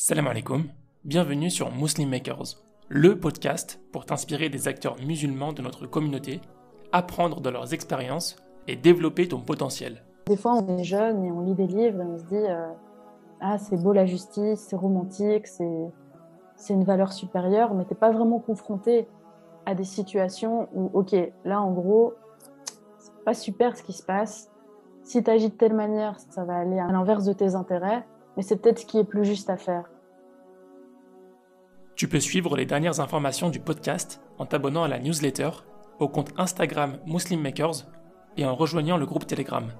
Salam alaikum, bienvenue sur Muslim Makers, le podcast pour t'inspirer des acteurs musulmans de notre communauté, apprendre de leurs expériences et développer ton potentiel. Des fois, on est jeune et on lit des livres et on se dit ah, c'est beau la justice, c'est romantique, c'est une valeur supérieure, mais t'es pas vraiment confronté à des situations où, ok, là, en gros, c'est pas super ce qui se passe. Si tu agis de telle manière, ça va aller à l'inverse de tes intérêts, mais c'est peut-être ce qui est plus juste à faire. Tu peux suivre les dernières informations du podcast en t'abonnant à la newsletter, au compte Instagram Muslim Makers et en rejoignant le groupe Telegram.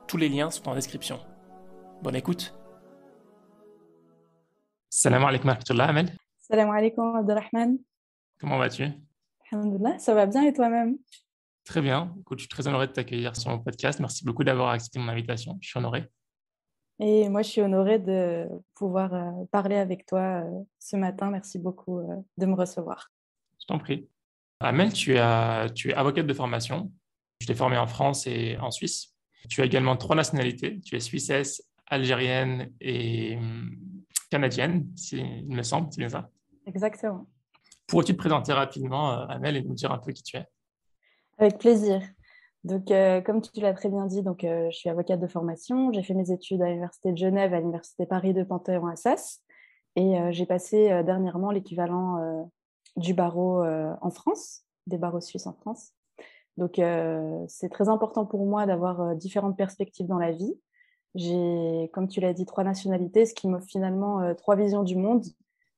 Tous les liens sont en description. Bonne écoute. Salam alaikum wa rahmatullah, Amel. Salam alaikum, Abdelrahman. Comment vas-tu? Alhamdoulilah, ça va bien et toi-même? Très bien. Écoute, je suis très honoré de t'accueillir sur mon podcast. Merci beaucoup d'avoir accepté mon invitation. Je suis honoré. Et moi, je suis honorée de pouvoir parler avec toi ce matin. Merci beaucoup de me recevoir. Je t'en prie. Amel, tu es avocate de formation. Je t'ai formée en France et en Suisse. Tu as également 3 nationalités. Tu es suissesse, algérienne et canadienne, il me semble, c'est bien ça. Exactement. Pourrais-tu te présenter rapidement, Amel, et nous dire un peu qui tu es? Avec plaisir. Donc, comme tu l'as très bien dit, je suis avocate de formation. J'ai fait mes études à l'Université de Genève, à l'Université Paris de Panthéon-Assas. Et j'ai passé dernièrement l'équivalent du barreau en France, des barreaux suisses en France. Donc, c'est très important pour moi d'avoir différentes perspectives dans la vie. J'ai, comme tu l'as dit, 3 nationalités, ce qui m'offre finalement 3 visions du monde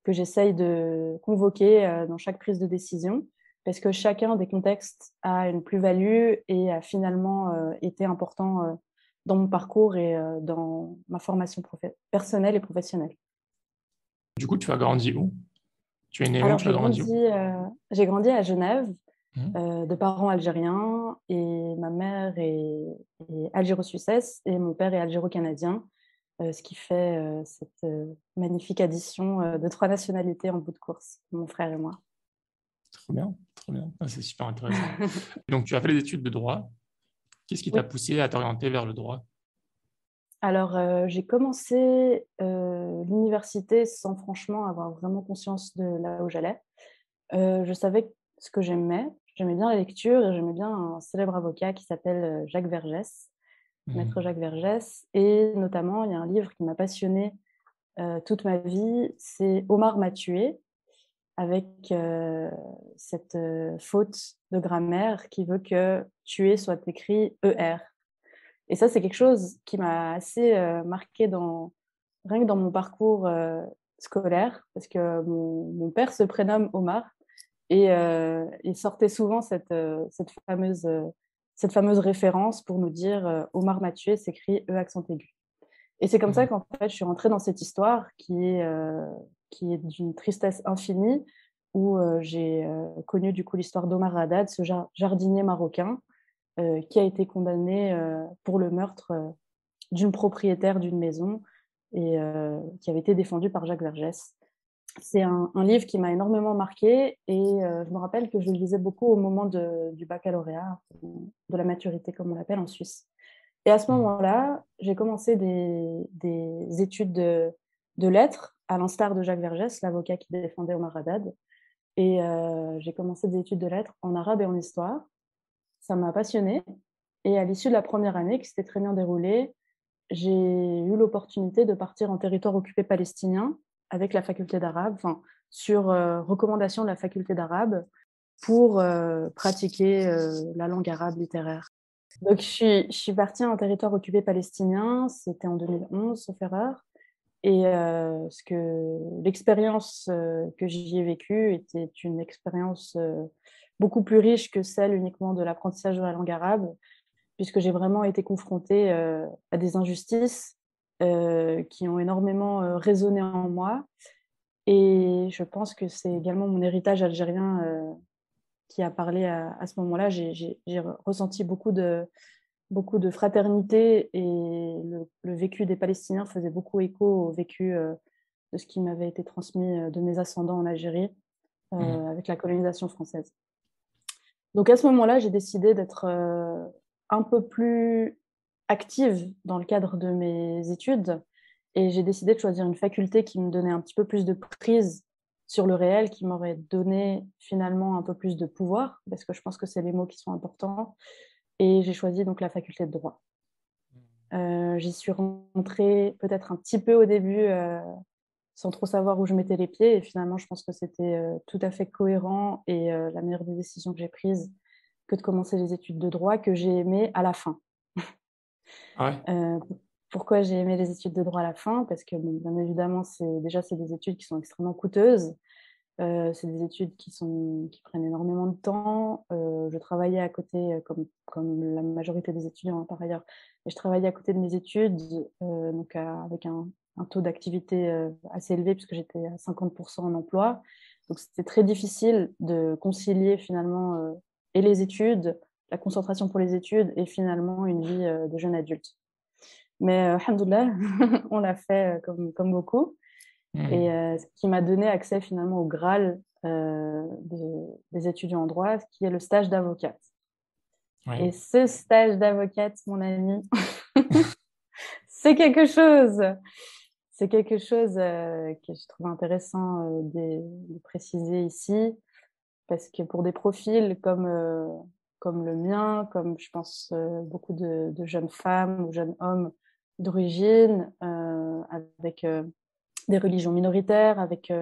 que j'essaye de convoquer dans chaque prise de décision, parce que chacun des contextes a une plus-value et a finalement été important dans mon parcours et dans ma formation personnelle et professionnelle. Du coup, tu as grandi où? Tu es né où? Alors, Tu as grandi où? j'ai grandi à Genève, Mhm. de parents algériens, et ma mère est algéro-suissesse et mon père est algéro-canadien, ce qui fait cette magnifique addition de 3 nationalités en bout de course, mon frère et moi. Trop bien, trop bien. Ah, c'est super intéressant. Donc, tu as fait des études de droit. Qu'est-ce qui t'a Oui, poussé à t'orienter vers le droit? alors j'ai commencé l'université sans franchement avoir vraiment conscience de là où j'allais. Je savais ce que j'aimais. J'aimais bien la lecture et j'aimais bien un célèbre avocat qui s'appelle Jacques Vergès, maître Mhm. Jacques Vergès. Et notamment, il y a un livre qui m'a passionnée toute ma vie, c'est Omar m'a tué, avec cette faute de grammaire qui veut que tuer soit écrit ER. Et ça, c'est quelque chose qui m'a assez marqué rien que dans mon parcours scolaire, parce que mon père se prénomme Omar et il sortait souvent cette fameuse référence pour nous dire Omar m'a tué s'écrit E accent aigu. Et c'est comme ça Mhm. qu'en fait, je suis rentrée dans cette histoire qui est d'une tristesse infinie, où j'ai connu du coup l'histoire d'Omar Haddad, ce jardinier marocain qui a été condamné pour le meurtre d'une propriétaire d'une maison et qui avait été défendu par Jacques Vergès. C'est un livre qui m'a énormément marquée et je me rappelle que je le lisais beaucoup au moment du baccalauréat, de la maturité comme on l'appelle en Suisse. Et à ce Mhm. moment-là, j'ai commencé des études de lettres, à l'instar de Jacques Vergès, l'avocat qui défendait Omar Haddad. Et j'ai commencé des études de lettres en arabe et en histoire. Ça m'a passionnée. Et à l'issue de la première année, qui s'était très bien déroulée, j'ai eu l'opportunité de partir en territoire occupé palestinien avec la faculté d'arabe, enfin, sur recommandation de la faculté d'arabe, pour pratiquer la langue arabe littéraire. Donc, je suis partie en territoire occupé palestinien, c'était en 2011, sauf erreur. Et l'expérience que j'y ai vécue était une expérience beaucoup plus riche que celle uniquement de l'apprentissage de la langue arabe, puisque j'ai vraiment été confrontée à des injustices qui ont énormément résonné en moi. Et je pense que c'est également mon héritage algérien qui a parlé à ce moment-là. J'ai ressenti beaucoup de fraternité et le vécu des Palestiniens faisait beaucoup écho au vécu de ce qui m'avait été transmis de mes ascendants en Algérie Mhm. avec la colonisation française. Donc à ce moment-là, j'ai décidé d'être un peu plus active dans le cadre de mes études Et j'ai décidé de choisir une faculté qui me donnait un petit peu plus de prise sur le réel, qui m'aurait donné finalement un peu plus de pouvoir, parce que je pense que c'est les mots qui sont importants. Et j'ai choisi donc la faculté de droit. J'y suis rentrée peut-être un petit peu au début, sans trop savoir où je mettais les pieds. Et finalement, je pense que c'était tout à fait cohérent et la meilleure des décisions que j'ai prises que de commencer les études de droit que j'ai aimées à la fin. Ah ouais. Pourquoi j'ai aimé les études de droit à la fin? Parce que, bon, bien évidemment, c'est des études qui sont extrêmement coûteuses. C'est des études qui prennent énormément de temps. Je travaillais à côté, comme la majorité des étudiants par ailleurs, et je travaillais à côté de mes études, donc avec un taux d'activité assez élevé, puisque j'étais à 50% en emploi. Donc c'était très difficile de concilier finalement et les études, la concentration pour les études, et finalement une vie de jeune adulte. Mais alhamdoulilah, on l'a fait comme beaucoup. Et ce qui m'a donné accès finalement au Graal des étudiants en droit, qui est le stage d'avocate. Ouais. Et ce stage d'avocate, mon ami, c'est quelque chose. C'est quelque chose que je trouve intéressant de préciser ici, parce que pour des profils comme le mien, comme je pense beaucoup de jeunes femmes ou jeunes hommes d'origine, avec des religions minoritaires, avec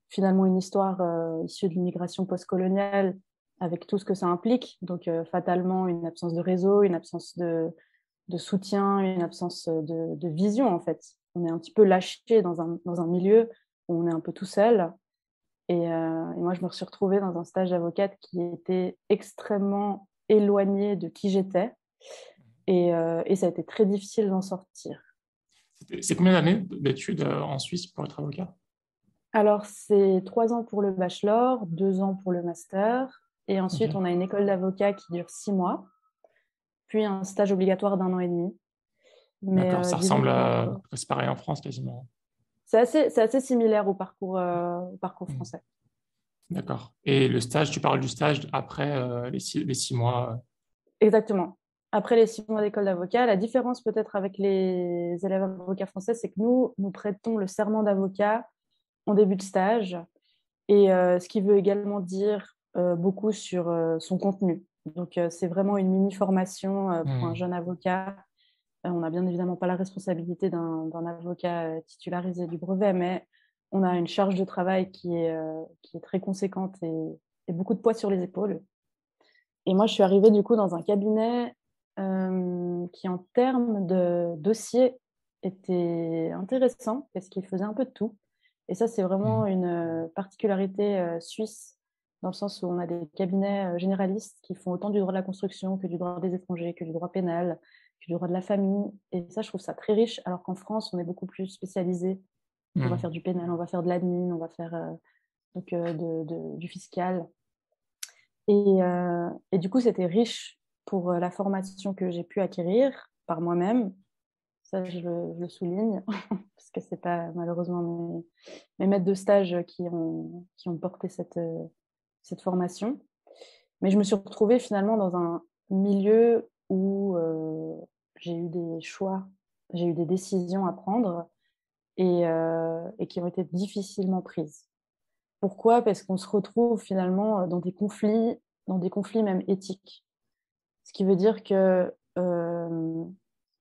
finalement une histoire issue de l'immigration postcoloniale, avec tout ce que ça implique. Donc fatalement, une absence de réseau, une absence de soutien, une absence de vision en fait. On est un petit peu lâché dans un milieu où on est un peu tout seul. Et moi, je me suis retrouvée dans un stage d'avocate qui était extrêmement éloigné de qui j'étais. Et ça a été très difficile d'en sortir. C'est combien d'années d'études en Suisse pour être avocat? Alors, c'est 3 ans pour le bachelor, 2 ans pour le master. Et Ok. ensuite, on a une école d'avocat qui dure 6 mois, puis un stage obligatoire d'1 an et demi. Mais D'accord, ça disons ressemble que à... C'est pareil en France quasiment. c'est assez similaire au parcours Hmm. français. D'accord. Et le stage, tu parles du stage après les 6 mois. Exactement. Après les 6 mois d'école d'avocat, la différence peut-être avec les élèves avocats français, c'est que nous prêtons le serment d'avocat en début de stage, et ce qui veut également dire beaucoup sur son contenu. Donc, c'est vraiment une mini-formation pour un Hmm. jeune avocat. On n'a bien évidemment pas la responsabilité d'un avocat titularisé du brevet, mais on a une charge de travail qui est très conséquente et beaucoup de poids sur les épaules. Et moi, je suis arrivée du coup dans un cabinet qui, en termes de dossier, était intéressant parce qu'il faisait un peu de tout. Et ça, c'est vraiment Hmm. une particularité suisse, dans le sens où on a des cabinets généralistes qui font autant du droit de la construction que du droit des étrangers, que du droit pénal, que du droit de la famille. Et ça, je trouve ça très riche, alors qu'en France, on est beaucoup plus spécialisé. On va faire Hmm. du pénal, on va faire de l'admin, on va faire du fiscal. Et du coup, c'était riche pour la formation que j'ai pu acquérir par moi-même. Ça, je le souligne, parce que ce n'est pas malheureusement mes maîtres de stage qui ont porté cette formation. Mais je me suis retrouvée finalement dans un milieu où j'ai eu des choix, j'ai eu des décisions à prendre et qui ont été difficilement prises. Pourquoi? Parce qu'on se retrouve finalement dans des conflits même éthiques. Ce qui veut dire que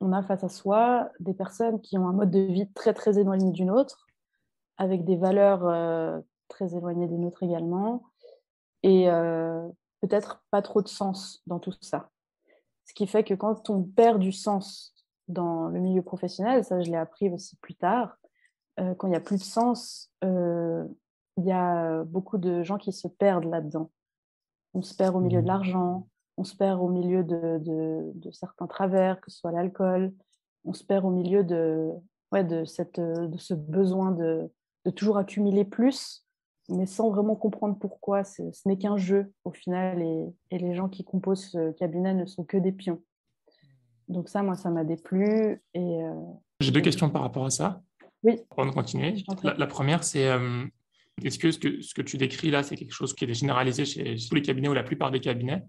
on a face à soi des personnes qui ont un mode de vie très très éloigné d'une autre, avec des valeurs très éloignées des nôtres également, et peut-être pas trop de sens dans tout ça. Ce qui fait que quand on perd du sens dans le milieu professionnel, ça je l'ai appris aussi plus tard, quand il n'y a plus de sens, il y a beaucoup de gens qui se perdent là-dedans. On se perd au milieu de Hmm. l'argent, on se perd au milieu de certains travers, que ce soit l'alcool, on se perd au milieu de ce besoin de toujours accumuler plus, mais sans vraiment comprendre pourquoi. Ce n'est qu'un jeu au final, et les gens qui composent ce cabinet ne sont que des pions. Donc ça, moi, ça m'a déplu. J'ai deux questions par rapport à ça. Oui, Avant de je continuer, t'en prie. la première, c'est est-ce que ce que tu décris là, c'est quelque chose qui est généralisé chez tous les cabinets ou la plupart des cabinets?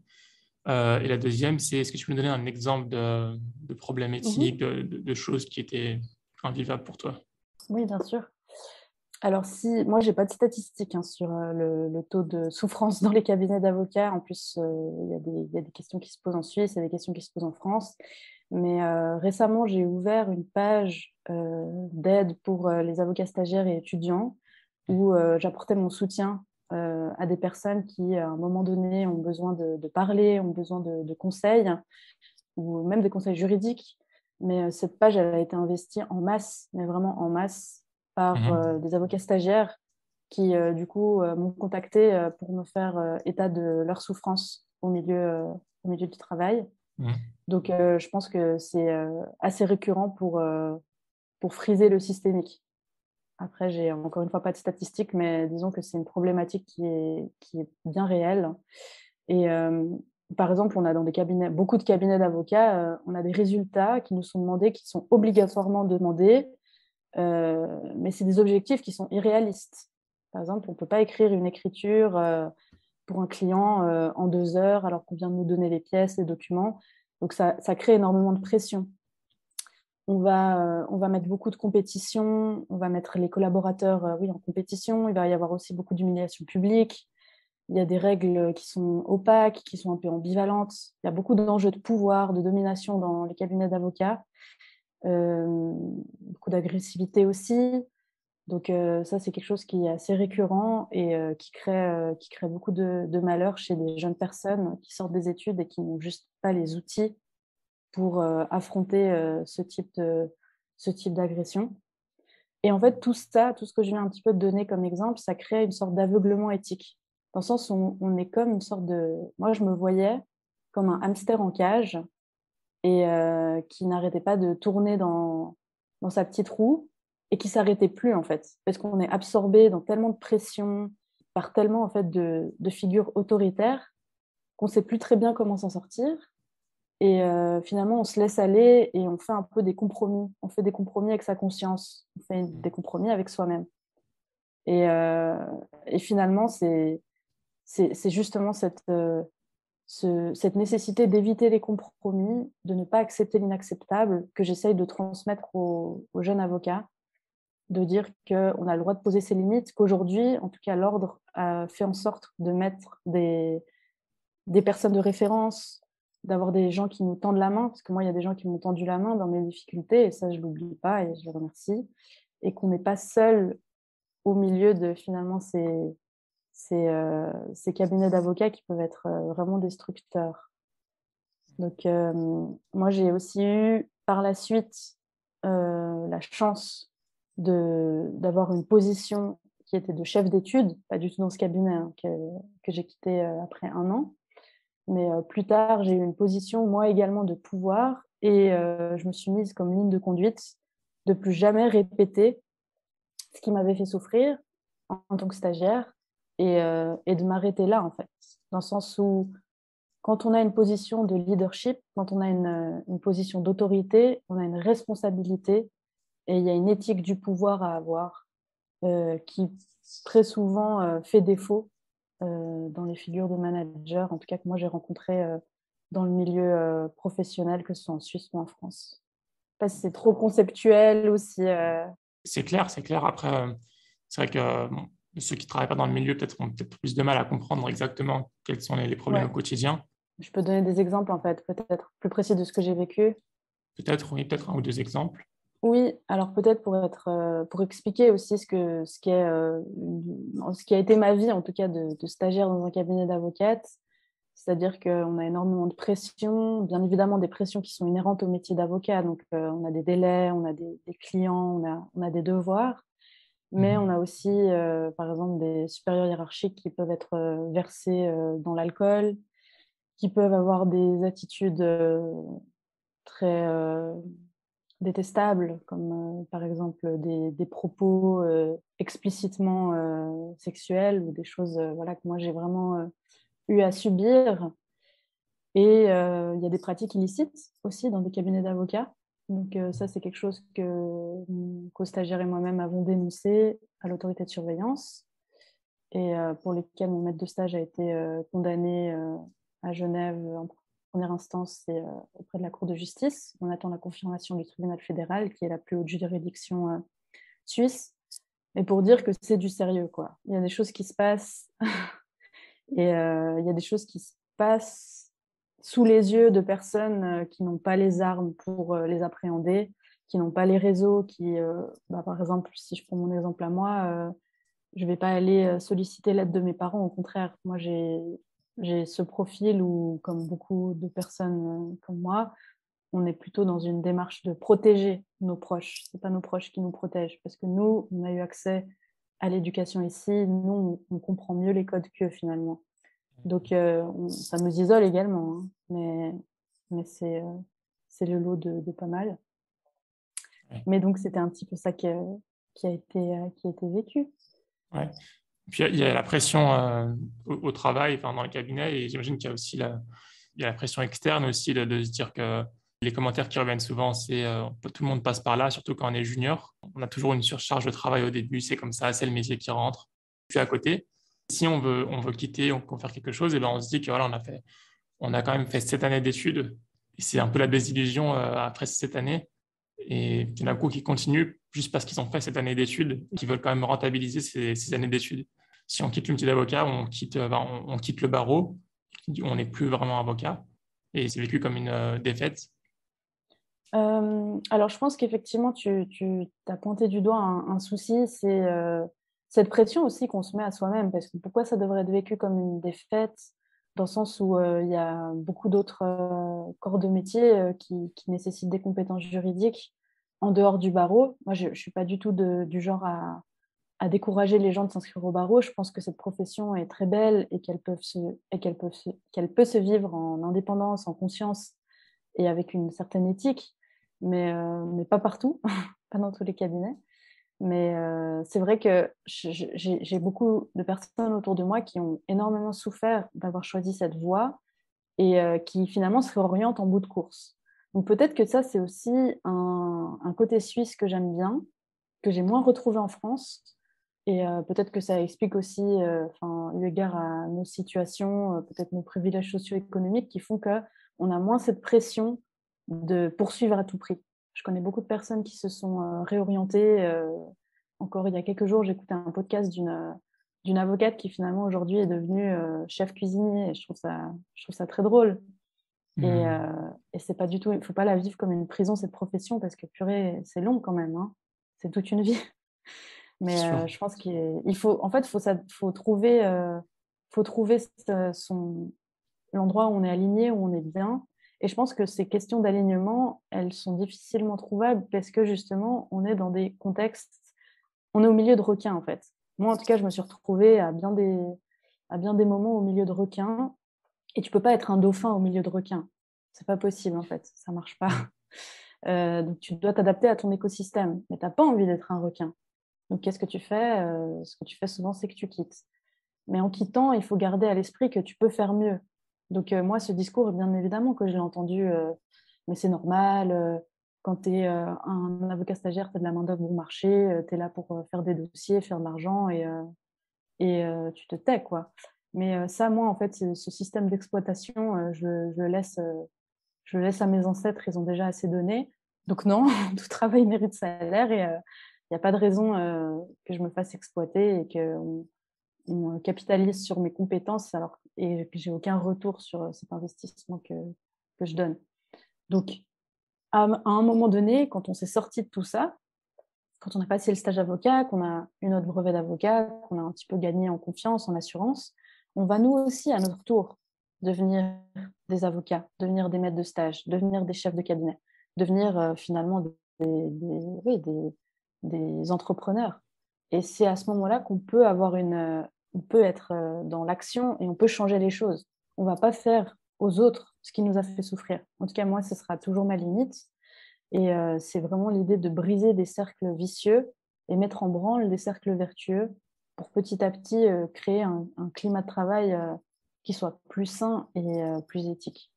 Et la deuxième, c'est est-ce que tu peux me donner un exemple de problème Mhm. éthique, de choses qui étaient invivable pour toi? Oui, bien sûr. Alors si moi, j'ai pas de statistiques, hein, sur, le taux de souffrance dans les cabinets d'avocats. En plus, il y a des questions qui se posent en Suisse, il y a des questions qui se posent en France. Mais, récemment, j'ai ouvert une page, d'aide pour, les avocats stagiaires et étudiants où, j'apportais mon soutien, à des personnes qui, à un moment donné, ont besoin de parler, ont besoin de conseils ou même des conseils juridiques. Mais, cette page, elle a été investie en masse, mais vraiment en masse, par Mhm. des avocats stagiaires qui, du coup, m'ont contacté pour me faire état de leur souffrance au milieu du travail. Mhm. Donc, je pense que c'est assez récurrent pour friser le systémique. Après, j'ai encore une fois pas de statistiques, mais disons que c'est une problématique qui est bien réelle. Et par exemple, on a dans des cabinets, beaucoup de cabinets d'avocats, on a des résultats qui nous sont demandés, qui sont obligatoirement demandés, mais c'est des objectifs qui sont irréalistes. Par exemple, on ne peut pas écrire une écriture pour un client en 2 heures alors qu'on vient de nous donner les pièces, les documents. Donc ça crée énormément de pression. On va mettre beaucoup de compétition, on va mettre les collaborateurs oui, en compétition, il va y avoir aussi beaucoup d'humiliation publique, il y a des règles qui sont opaques, qui sont un peu ambivalentes, il y a beaucoup d'enjeux de pouvoir, de domination dans les cabinets d'avocats, beaucoup d'agressivité aussi. Donc ça, c'est quelque chose qui est assez récurrent et qui crée beaucoup de malheur chez des jeunes personnes qui sortent des études et qui n'ont juste pas les outils pour affronter ce type d'agression. Et en fait, tout ça, tout ce que je viens un petit peu de donner comme exemple, ça crée une sorte d'aveuglement éthique. Dans le sens où on est comme une sorte de... Moi, je me voyais comme un hamster en cage et qui n'arrêtait pas de tourner dans sa petite roue et qui s'arrêtait plus, en fait. Parce qu'on est absorbé dans tellement de pression, par tellement, en fait, de figures autoritaires qu'on ne sait plus très bien comment s'en sortir. Et finalement, on se laisse aller et on fait un peu des compromis. On fait des compromis avec sa conscience. On fait des compromis avec soi-même. Et, euh, et finalement, c'est justement cette nécessité d'éviter les compromis, de ne pas accepter l'inacceptable que j'essaye de transmettre aux jeunes avocats, de dire qu'on a le droit de poser ses limites, qu'aujourd'hui, en tout cas, l'ordre a fait en sorte de mettre des personnes de référence, d'avoir des gens qui nous tendent la main, parce que moi, il y a des gens qui m'ont tendu la main dans mes difficultés, et ça, je ne l'oublie pas, et je les remercie, et qu'on n'est pas seul au milieu de finalement ces cabinets d'avocats qui peuvent être vraiment destructeurs. Donc, moi, j'ai aussi eu par la suite la chance d'avoir une position qui était de chef d'études, pas du tout dans ce cabinet hein, que j'ai quitté après 1 an. Mais plus tard, j'ai eu une position, moi également, de pouvoir et je me suis mise comme ligne de conduite de plus jamais répéter ce qui m'avait fait souffrir en tant que stagiaire et de m'arrêter là, en fait. Dans le sens où, quand on a une position de leadership, quand on a une position d'autorité, on a une responsabilité et il y a une éthique du pouvoir à avoir qui très souvent fait défaut dans les figures de managers, en tout cas que moi j'ai rencontré dans le milieu professionnel, que ce soit en Suisse ou en France. Je ne sais pas si c'est trop conceptuel ou si... C'est clair, c'est clair. Après, c'est vrai que bon, ceux qui ne travaillent pas dans le milieu peut-être ont peut-être plus de mal à comprendre exactement quels sont les problèmes au Ouais, quotidien. je peux donner des exemples en fait, peut-être plus précis de ce que j'ai vécu. Peut-être, oui, peut-être un ou deux exemples. Oui, alors peut-être pour expliquer aussi ce qui a été ma vie en tout cas de stagiaire dans un cabinet d'avocate. C'est-à-dire qu'on a énormément de pression, bien évidemment des pressions qui sont inhérentes au métier d'avocat. Donc, on a des délais, on a des clients, on a des devoirs. Mais on Mhm. a aussi, par exemple, des supérieurs hiérarchiques qui peuvent être versés dans l'alcool, qui peuvent avoir des attitudes très détestables, comme par exemple des propos explicitement sexuels ou des choses voilà, que moi j'ai vraiment eu à subir. Et il y a des pratiques illicites aussi dans des cabinets d'avocats. Donc ça, c'est quelque chose que mon co-stagiaire et moi-même avons dénoncé à l'autorité de surveillance et pour lesquels mon maître de stage a été condamné à Genève Première instance, c'est auprès de la Cour de justice. On attend la confirmation du tribunal fédéral, qui est la plus haute juridiction suisse. Mais pour dire que c'est du sérieux, quoi. Il y a des choses qui se passent et il y a des choses qui se passent sous les yeux de personnes qui n'ont pas les armes pour les appréhender, qui n'ont pas les réseaux, par exemple, si je prends mon exemple à moi, je ne vais pas aller solliciter l'aide de mes parents. Au contraire, moi, j'ai ce profil où, comme beaucoup de personnes comme moi, on est plutôt dans une démarche de protéger nos proches. Ce n'est pas nos proches qui nous protègent, parce que nous, on a eu accès à l'éducation ici. Nous, on comprend mieux les codes qu'eux, finalement. Donc, ça nous isole également, hein, mais c'est le lot de pas mal. Ouais. Mais donc, c'était un petit peu ça qui a été vécu. Ouais. Puis il y a la pression au travail, enfin, dans le cabinet, et j'imagine qu'il y a aussi il y a la pression externe aussi de se dire que les commentaires qui reviennent souvent, c'est tout le monde passe par là, surtout quand on est junior. On a toujours une surcharge de travail au début, c'est comme ça, c'est le métier qui rentre. Puis à côté, si on veut quitter, on veut faire quelque chose, et ben on se dit que voilà, on a quand même fait 7 années d'études, et c'est un peu la désillusion après 7 années. Et il y en a beaucoup qui continuent juste parce qu'ils ont fait cette année d'études, qui veulent quand même rentabiliser ces années d'études. Si on quitte le métier d'avocat, on quitte le barreau, on n'est plus vraiment avocat, et c'est vécu comme une défaite. Alors, je pense qu'effectivement, tu as pointé du doigt un souci, c'est cette pression aussi qu'on se met à soi-même. Parce que pourquoi ça devrait être vécu comme une défaite, dans le sens où il y a beaucoup d'autres corps de métier qui nécessitent des compétences juridiques en dehors du barreau. Moi, je ne suis pas du tout du genre à décourager les gens de s'inscrire au barreau. Je pense que cette profession est très belle et qu'elle peut se vivre en indépendance, en conscience et avec une certaine éthique, mais pas partout, pas dans tous les cabinets. Mais c'est vrai que j'ai beaucoup de personnes autour de moi qui ont énormément souffert d'avoir choisi cette voie et qui finalement se réorientent en bout de course. Donc peut-être que ça, c'est aussi un côté suisse que j'aime bien, que j'ai moins retrouvé en France. Et peut-être que ça explique aussi, eu égard à nos situations, peut-être nos privilèges socio-économiques qui font qu'on a moins cette pression de poursuivre à tout prix. Je connais beaucoup de personnes qui se sont réorientées. Encore il y a quelques jours, j'écoutais un podcast d'une avocate qui finalement aujourd'hui est devenue chef cuisinier. Et je trouve ça très drôle. Et c'est pas du tout, il ne faut pas la vivre comme une prison, cette profession, parce que purée, c'est long quand même, hein. C'est toute une vie. Mais je pense qu'il faut, en fait, faut trouver l'endroit où on est aligné, où on est bien. Et je pense que ces questions d'alignement, elles sont difficilement trouvables parce que justement, on est dans des contextes, on est au milieu de requins en fait. Moi, en tout cas, je me suis retrouvée à bien des moments au milieu de requins. Et tu peux pas être un dauphin au milieu de requins. C'est pas possible en fait, ça marche pas. Donc tu dois t'adapter à ton écosystème, mais t'as pas envie d'être un requin. Donc, qu'est-ce que tu fais? Ce que tu fais souvent, c'est que tu quittes. Mais en quittant, il faut garder à l'esprit que tu peux faire mieux. Donc, moi, ce discours, bien évidemment que je l'ai entendu, mais c'est normal. Quand tu es un avocat stagiaire, tu as de la main-d'œuvre bon marché, tu es là pour faire des dossiers, faire de l'argent et tu te tais, quoi. Mais ça, moi, en fait, ce système d'exploitation, je le laisse à mes ancêtres, ils ont déjà assez donné. Donc, non, tout travail mérite salaire et il n'y a pas de raison que je me fasse exploiter et qu'on capitalise sur mes compétences et que j'ai aucun retour sur cet investissement que je donne. Donc, à un moment donné, quand on s'est sorti de tout ça, quand on a passé le stage avocat, qu'on a eu notre brevet d'avocat, qu'on a un petit peu gagné en confiance, en assurance, on va nous aussi, à notre tour, devenir des avocats, devenir des maîtres de stage, devenir des chefs de cabinet, devenir finalement des entrepreneurs. Et c'est à ce moment-là qu'on peut on peut être dans l'action et on peut changer les choses. On ne va pas faire aux autres ce qui nous a fait souffrir. En tout cas, moi, ce sera toujours ma limite. Et c'est vraiment l'idée de briser des cercles vicieux et mettre en branle des cercles vertueux pour petit à petit créer un climat de travail qui soit plus sain et plus éthique.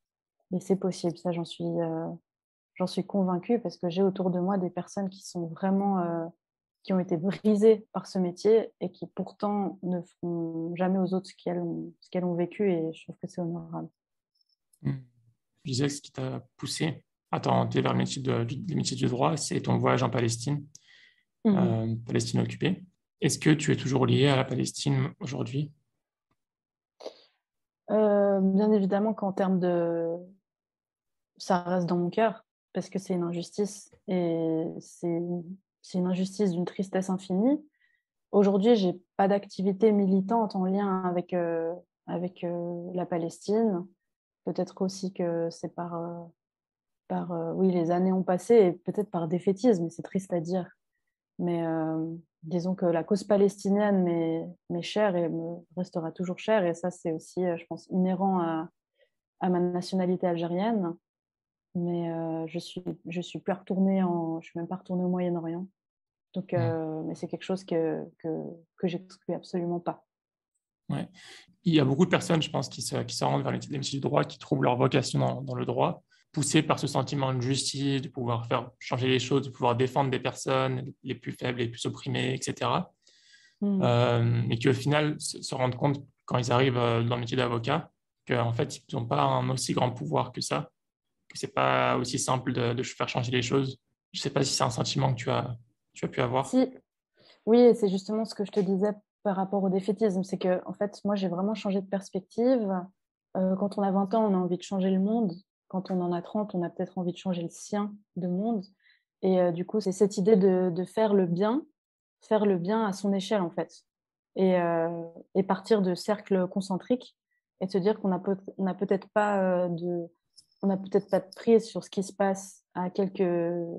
Et c'est possible, ça j'en suis convaincue parce que j'ai autour de moi des personnes qui sont vraiment qui ont été brisées par ce métier et qui pourtant ne feront jamais aux autres ce qu'elles ont vécu et je trouve que c'est honorable. Mm. Tu disais que ce qui t'a poussé à t'orienter vers les métiers du droit, c'est ton voyage en Palestine, Mhm. Palestine occupée. Est-ce que tu es toujours lié à la Palestine aujourd'hui? Bien évidemment qu'en termes de... Ça reste dans mon cœur, parce que c'est une injustice, et c'est une injustice d'une tristesse infinie. Aujourd'hui, j'ai pas d'activité militante en lien avec la Palestine. Peut-être aussi que c'est oui, les années ont passé, et peut-être par défaitisme, c'est triste à dire. Mais disons que la cause palestinienne m'est chère et me restera toujours chère. Et ça, c'est aussi, je pense, inhérent à ma nationalité algérienne. Mais je suis plus retournée je suis même pas retournée au Moyen-Orient. Donc, Hmm. mais c'est quelque chose que j'exclus absolument pas. Ouais. Il y a beaucoup de personnes, je pense, qui se rendent vers les métiers du droit, qui trouvent leur vocation dans le droit, poussées par ce sentiment de justice, de pouvoir faire changer les choses, de pouvoir défendre des personnes les plus faibles, les plus opprimées, etc. Mm. Et qui au final se rendent compte quand ils arrivent dans le métier d'avocat qu'en fait, ils n'ont pas un aussi grand pouvoir que ça, que c'est pas aussi simple de faire changer les choses. Je sais pas si c'est un sentiment que tu as pu avoir. Si, oui, et c'est justement ce que je te disais par rapport au défaitisme. C'est que, en fait, moi, j'ai vraiment changé de perspective. Quand on a 20 ans, on a envie de changer le monde. Quand on en a 30, on a peut-être envie de changer le sien de monde. Et du coup, c'est cette idée de faire le bien à son échelle, en fait. Et partir de cercles concentriques et de se dire on n'a peut-être pas on n'a peut-être pas de prise sur ce qui se passe à quelques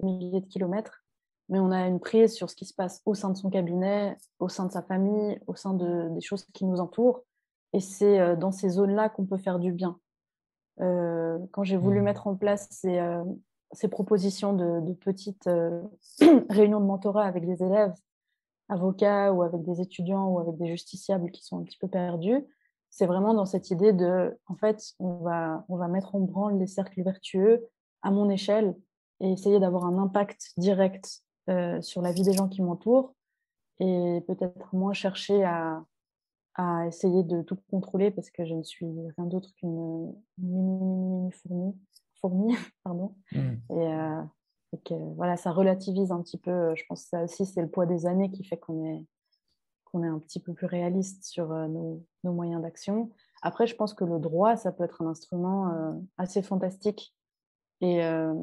milliers de kilomètres, mais on a une prise sur ce qui se passe au sein de son cabinet, au sein de sa famille, au sein des choses qui nous entourent. Et c'est dans ces zones-là qu'on peut faire du bien. Quand j'ai voulu Hmm. mettre en place ces propositions de petites réunions de mentorat avec des élèves, avocats ou avec des étudiants ou avec des justiciables qui sont un petit peu perdus, c'est vraiment dans cette idée en fait, on va mettre en branle les cercles vertueux à mon échelle et essayer d'avoir un impact direct sur la vie des gens qui m'entourent et peut-être moins chercher à essayer de tout contrôler parce que je ne suis rien d'autre qu'une mini fourmi, pardon. Hmm. Et, et que voilà, ça relativise un petit peu. Je pense que ça aussi, c'est le poids des années qui fait qu'on est un petit peu plus réaliste sur nos moyens d'action. Après, je pense que le droit, ça peut être un instrument assez fantastique et, euh,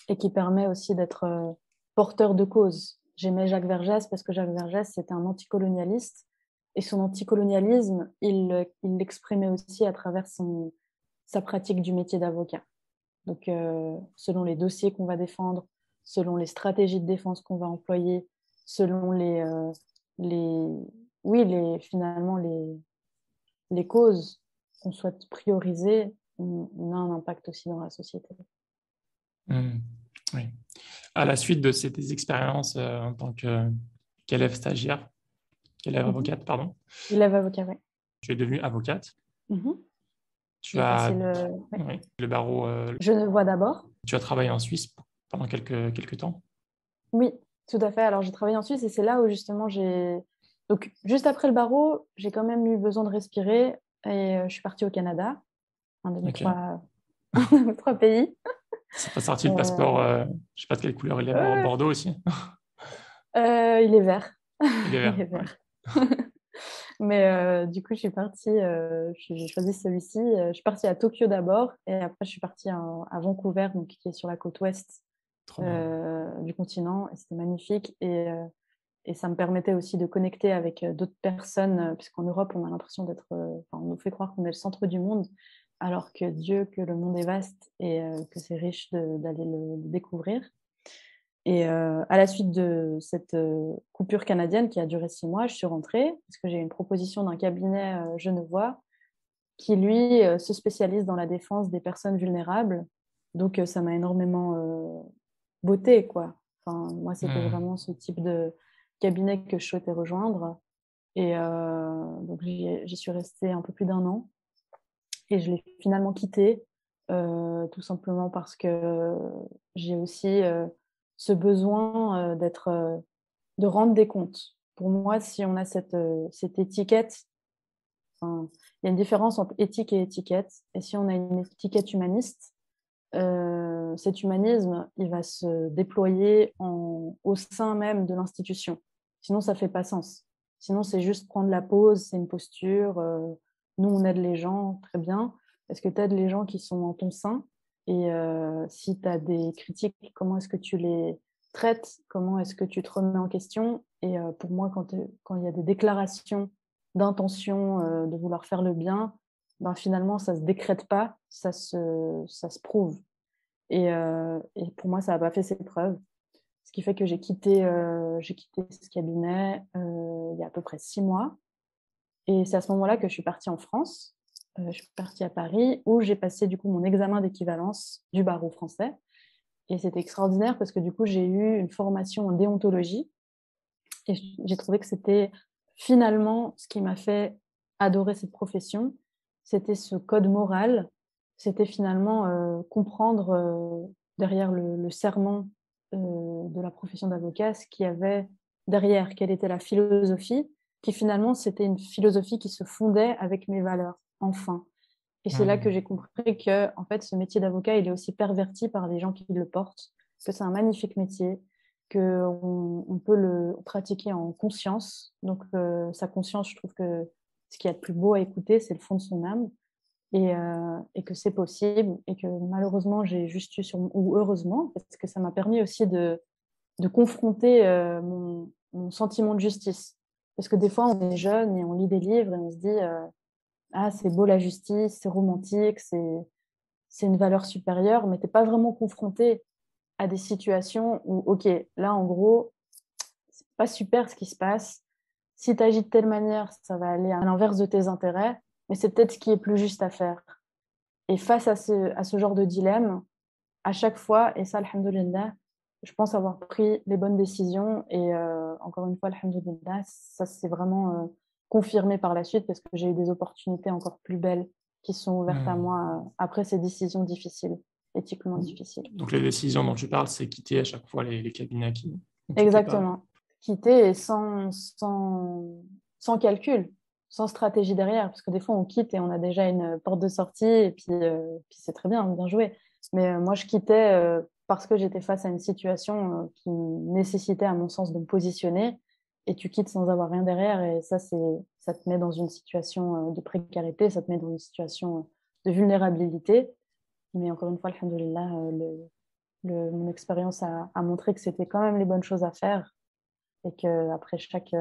et qui permet aussi d'être porteur de cause. J'aimais Jacques Vergès parce que Jacques Vergès, c'était un anticolonialiste et son anticolonialisme, il l'exprimait aussi à travers sa pratique du métier d'avocat. Donc, selon les dossiers qu'on va défendre, selon les stratégies de défense qu'on va employer, selon les, oui, finalement, les causes qu'on souhaite prioriser, on a un impact aussi dans la société. Hmm. Oui. À la suite de ces expériences en tant qu'élève stagiaire, qu'élève Mhm. avocate, pardon, Élève avocat, oui. tu es devenue avocate. Mhm. Tu J'ai passé as, ouais. oui, le barreau, Genevois d'abord. tu as travaillé en Suisse pendant quelques temps. Oui, tout à fait. Alors, j'ai travaillé en Suisse et c'est là où justement Donc, juste après le barreau, j'ai quand même eu besoin de respirer et je suis partie au Canada, un de mes Ok. un de mes trois pays. Ça t'a sorti le passeport, Euh, je sais pas de quelle couleur il est, ouais, Bordeaux aussi. il est vert. Il est Il vert, est ouais. vert. Mais du coup, je suis partie, j'ai choisi celui-ci. Je suis partie à Tokyo d'abord et après, je suis partie à Vancouver, donc, qui est sur la côte ouest Trop bien. du continent. Et c'était magnifique. Et ça me permettait aussi de connecter avec d'autres personnes, puisqu'en Europe, on a l'impression on nous fait croire qu'on est le centre du monde, alors que Dieu, que le monde est vaste et que c'est riche d'aller le découvrir. Et à la suite de cette coupure canadienne qui a duré 6 mois, je suis rentrée parce que j'ai eu une proposition d'un cabinet genevois qui, lui, se spécialise dans la défense des personnes vulnérables. Donc, ça m'a énormément beauté, quoi. Enfin, moi, c'était Hmm. vraiment ce type de cabinet que je souhaitais rejoindre. Et donc, j'y suis restée un peu plus d'1 an. Et je l'ai finalement quitté, tout simplement parce que j'ai aussi ce besoin de rendre des comptes. Pour moi, si on a cette étiquette, enfin, il y a une différence entre éthique et étiquette. Et si on a une étiquette humaniste, cet humanisme, il va se déployer au sein même de l'institution. Sinon, ça ne fait pas sens. Sinon, c'est juste prendre la pause, c'est une posture. Nous, on aide les gens, très bien. Est-ce que tu aides les gens qui sont en ton sein? Et si tu as des critiques, comment est-ce que tu les traites? Comment est-ce que tu te remets en question? Et pour moi, quand il y a des déclarations d'intention de vouloir faire le bien, ben, finalement, ça ne se décrète pas, ça se prouve. Et pour moi, ça n'a pas fait ses preuves. Ce qui fait que j'ai quitté ce cabinet il y a à peu près 6 mois. Et c'est à ce moment-là que je suis partie en France. Je suis partie à Paris où j'ai passé du coup mon examen d'équivalence du barreau français. Et c'était extraordinaire parce que du coup, j'ai eu une formation en déontologie. Et j'ai trouvé que c'était finalement ce qui m'a fait adorer cette profession. C'était ce code moral. C'était finalement comprendre derrière le serment de la profession d'avocat ce qu'il y avait derrière, quelle était la philosophie, qui finalement c'était une philosophie qui se fondait avec mes valeurs, enfin. Et c'est là que j'ai compris que en fait, ce métier d'avocat, il est aussi perverti par les gens qui le portent, que c'est un magnifique métier, qu'on peut le pratiquer en conscience. Donc, sa conscience, je trouve que ce qu'il y a de plus beau à écouter, c'est le fond de son âme. Et que c'est possible. Et que malheureusement, j'ai juste eu ou heureusement, parce que ça m'a permis aussi de confronter mon sentiment de justice. Parce que des fois, on est jeune et on lit des livres et on se dit ah, c'est beau la justice, c'est romantique, c'est une valeur supérieure, mais tu n'es pas vraiment confronté à des situations où, ok, là, en gros, c'est pas super ce qui se passe. Si tu agis de telle manière, ça va aller à l'inverse de tes intérêts, mais c'est peut-être ce qui est plus juste à faire. Et face à ce genre de dilemme, à chaque fois, et ça, alhamdoulilah, je pense avoir pris les bonnes décisions. Et encore une fois, alhamdoulilah, ça s'est vraiment confirmé par la suite parce que j'ai eu des opportunités encore plus belles qui sont ouvertes à moi après ces décisions difficiles, éthiquement difficiles. Donc, les décisions dont tu parles, c'est quitter à chaque fois les cabinets qui ne te plaît pas. Exactement. Quitter et sans calcul, sans stratégie derrière, parce que des fois on quitte et on a déjà une porte de sortie et puis c'est très bien, bien joué. Mais moi je quittais parce que j'étais face à une situation qui nécessitait à mon sens de me positionner et tu quittes sans avoir rien derrière et ça te met dans une situation de précarité, ça te met dans une situation de vulnérabilité. Mais encore une fois, alhamdoulilah, mon expérience a montré que c'était quand même les bonnes choses à faire et qu'après chaque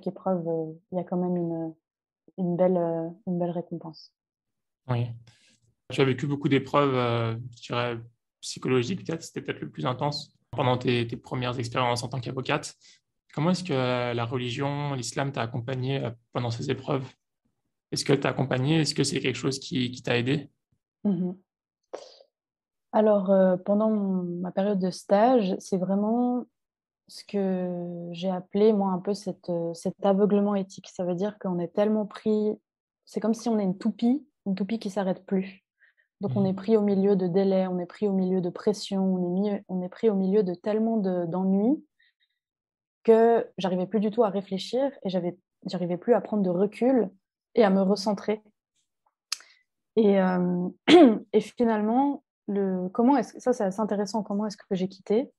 épreuve, il y a quand même une belle récompense. Oui. Tu as vécu beaucoup d'épreuves, je dirais, psychologiques, peut-être. C'était peut-être le plus intense pendant tes premières expériences en tant qu'avocate. Comment est-ce que la religion, l'islam t'a accompagné pendant ces épreuves? Est-ce qu'elle t'a accompagné? Est-ce que c'est quelque chose qui t'a aidé? Mhm. Alors, pendant ma période de stage, c'est vraiment ce que j'ai appelé, moi, un peu cet aveuglement éthique. Ça veut dire qu'on est tellement pris, c'est comme si on est une toupie qui s'arrête plus. Donc, on est pris au milieu de délais, on est pris au milieu de pression, on est pris au milieu de tellement d'ennuis que j'arrivais plus du tout à réfléchir et j'arrivais plus à prendre de recul et à me recentrer. Et, et finalement, ça c'est assez intéressant, comment est-ce que j'ai quitté?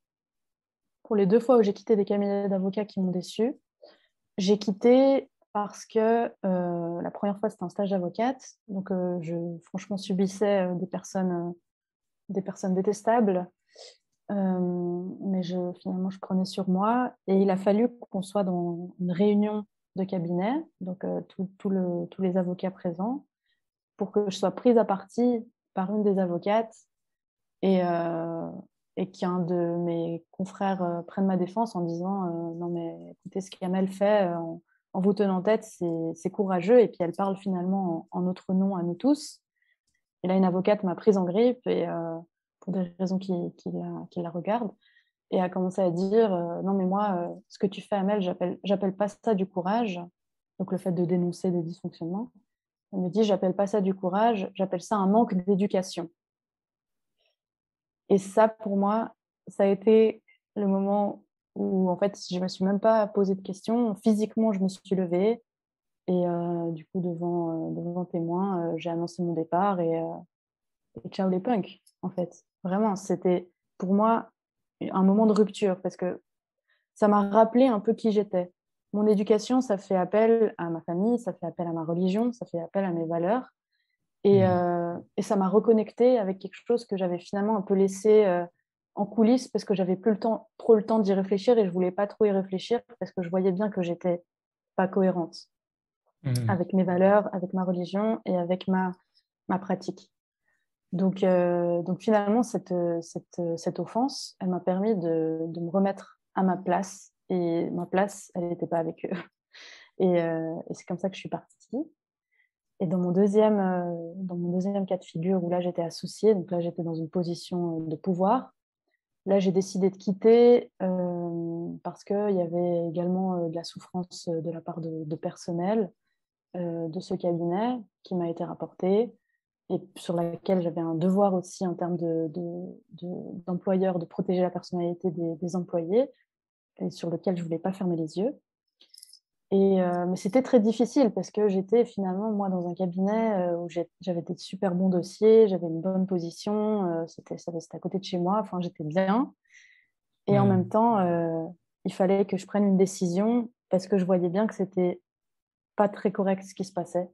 Pour les 2 fois où j'ai quitté des cabinets d'avocats qui m'ont déçue, j'ai quitté parce que la première fois c'était un stage d'avocate, donc je franchement subissais des personnes détestables, mais finalement je prenais sur moi et il a fallu qu'on soit dans une réunion de cabinet, donc tous les avocats présents, pour que je sois prise à partie par une des avocates et, qu'un de mes confrères prenne ma défense en disant non mais écoutez ce qu'Amel fait en vous tenant tête c'est courageux et puis elle parle finalement en notre nom à nous tous. Et là une avocate m'a prise en grippe et pour des raisons qui la regardent et a commencé à dire non mais moi ce que tu fais Amel j'appelle pas ça du courage, donc le fait de dénoncer des dysfonctionnements. Elle me dit j'appelle pas ça du courage, j'appelle ça un manque d'éducation. Et ça, pour moi, ça a été le moment où, en fait, je me suis même pas posé de questions. Physiquement, je me suis levée et du coup, devant témoin, j'ai annoncé mon départ et ciao les punks, en fait. Vraiment, c'était pour moi un moment de rupture parce que ça m'a rappelé un peu qui j'étais. Mon éducation, ça fait appel à ma famille, ça fait appel à ma religion, ça fait appel à mes valeurs. Et ça m'a reconnecté avec quelque chose que j'avais finalement un peu laissé en coulisses parce que j'avais plus trop le temps d'y réfléchir et je voulais pas trop y réfléchir parce que je voyais bien que j'étais pas cohérente avec mes valeurs, avec ma religion et avec ma pratique. Donc finalement, cette offense, elle m'a permis de me remettre à ma place. Et ma place, elle n'était pas avec eux. Et c'est comme ça que je suis partie. Et dans mon deuxième cas de figure, où là, j'étais associée, donc là, j'étais dans une position de pouvoir, là, j'ai décidé de quitter parce qu'il y avait également de la souffrance de la part de personnel de ce cabinet qui m'a été rapporté et sur laquelle j'avais un devoir aussi en termes d'employeur de protéger la personnalité des employés et sur lequel je ne voulais pas fermer les yeux. Mais c'était très difficile parce que j'étais finalement, moi, dans un cabinet où j'avais des super bons dossiers, j'avais une bonne position, c'était à côté de chez moi, enfin, j'étais bien. Et en même temps, il fallait que je prenne une décision parce que je voyais bien que c'était pas très correct ce qui se passait.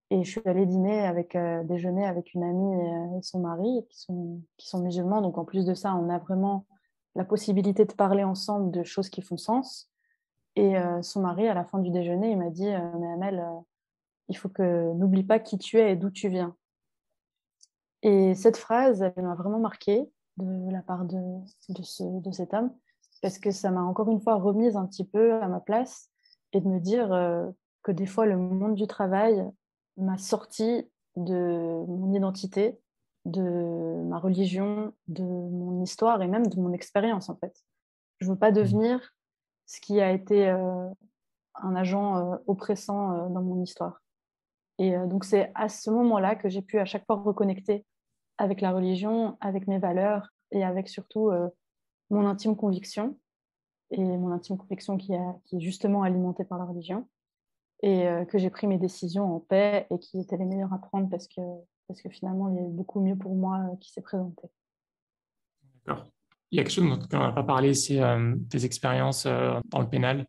Et je suis allée déjeuner avec une amie et son mari qui sont musulmans. Donc en plus de ça, on a vraiment la possibilité de parler ensemble de choses qui font sens. Et son mari, à la fin du déjeuner, il m'a dit mais Amel, il faut que n'oublie pas qui tu es et d'où tu viens. Et cette phrase, elle m'a vraiment marquée de la part de cet homme, parce que ça m'a encore une fois remise un petit peu à ma place et de me dire que des fois, le monde du travail m'a sorti de mon identité, de ma religion, de mon histoire et même de mon expérience, en fait. Je ne veux pas devenir ce qui a été un agent oppressant dans mon histoire. Et donc, c'est à ce moment-là que j'ai pu à chaque fois reconnecter avec la religion, avec mes valeurs et avec surtout mon intime conviction. Et mon intime conviction qui est justement alimentée par la religion. Et que j'ai pris mes décisions en paix et qui étaient les meilleures à prendre parce que finalement, il y a eu beaucoup mieux pour moi qui s'est présenté. D'accord. Il y a quelque chose dont on n'a pas parlé, c'est tes expériences dans le pénal.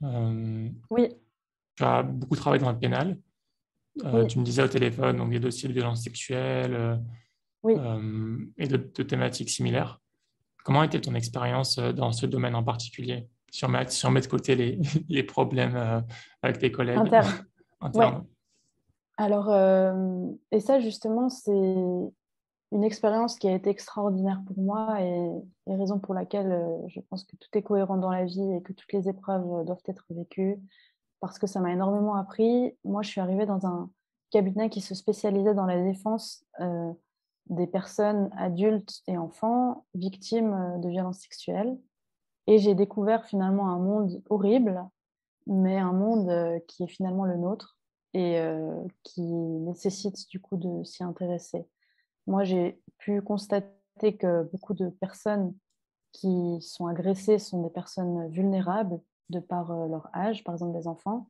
Euh, Oui, Tu as beaucoup travaillé dans le pénal. oui, Tu me disais au téléphone, donc des dossiers de violences sexuelles oui. et de thématiques similaires. Comment était ton expérience dans ce domaine en particulier? Si on met de côté les problèmes avec tes collègues Interne. Ouais. internes. Alors, et ça, justement, c'est une expérience qui a été extraordinaire pour moi et raison pour laquelle je pense que tout est cohérent dans la vie et que toutes les épreuves doivent être vécues parce que ça m'a énormément appris. Moi, je suis arrivée dans un cabinet qui se spécialisait dans la défense des personnes adultes et enfants victimes de violences sexuelles. Et j'ai découvert finalement un monde horrible, mais un monde qui est finalement le nôtre et qui nécessite du coup de s'y intéresser. Moi, j'ai pu constater que beaucoup de personnes qui sont agressées sont des personnes vulnérables de par leur âge, par exemple des enfants.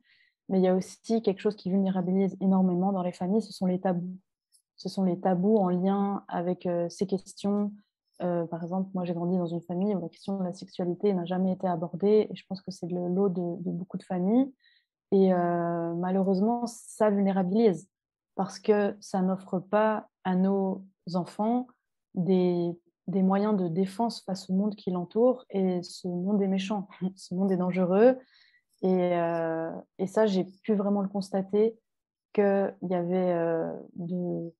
Mais il y a aussi quelque chose qui vulnérabilise énormément dans les familles, ce sont les tabous. Ce sont les tabous en lien avec ces questions. Par exemple, moi j'ai grandi dans une famille où la question de la sexualité n'a jamais été abordée et je pense que c'est le lot de beaucoup de familles. Et malheureusement, ça vulnérabilise parce que ça n'offre pas à nos enfants des, des moyens de défense face au monde qui l'entoure. Et ce monde est méchant, ce monde est dangereux. Et ça, j'ai pu vraiment le constater qu'il y avait de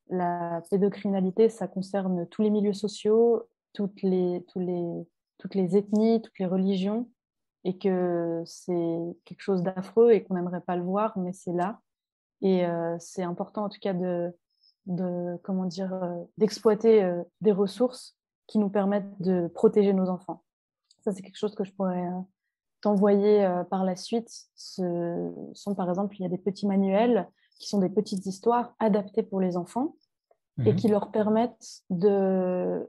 la pédocriminalité, ça concerne tous les milieux sociaux, toutes les ethnies, toutes les religions et que c'est quelque chose d'affreux et qu'on n'aimerait pas le voir, mais c'est là. Et c'est important en tout cas comment dire, d'exploiter des ressources qui nous permettent de protéger nos enfants. Ça, c'est quelque chose que je pourrais t'envoyer par la suite. Ce sont par exemple, il y a des petits manuels qui sont des petites histoires adaptées pour les enfants et qui leur permettent de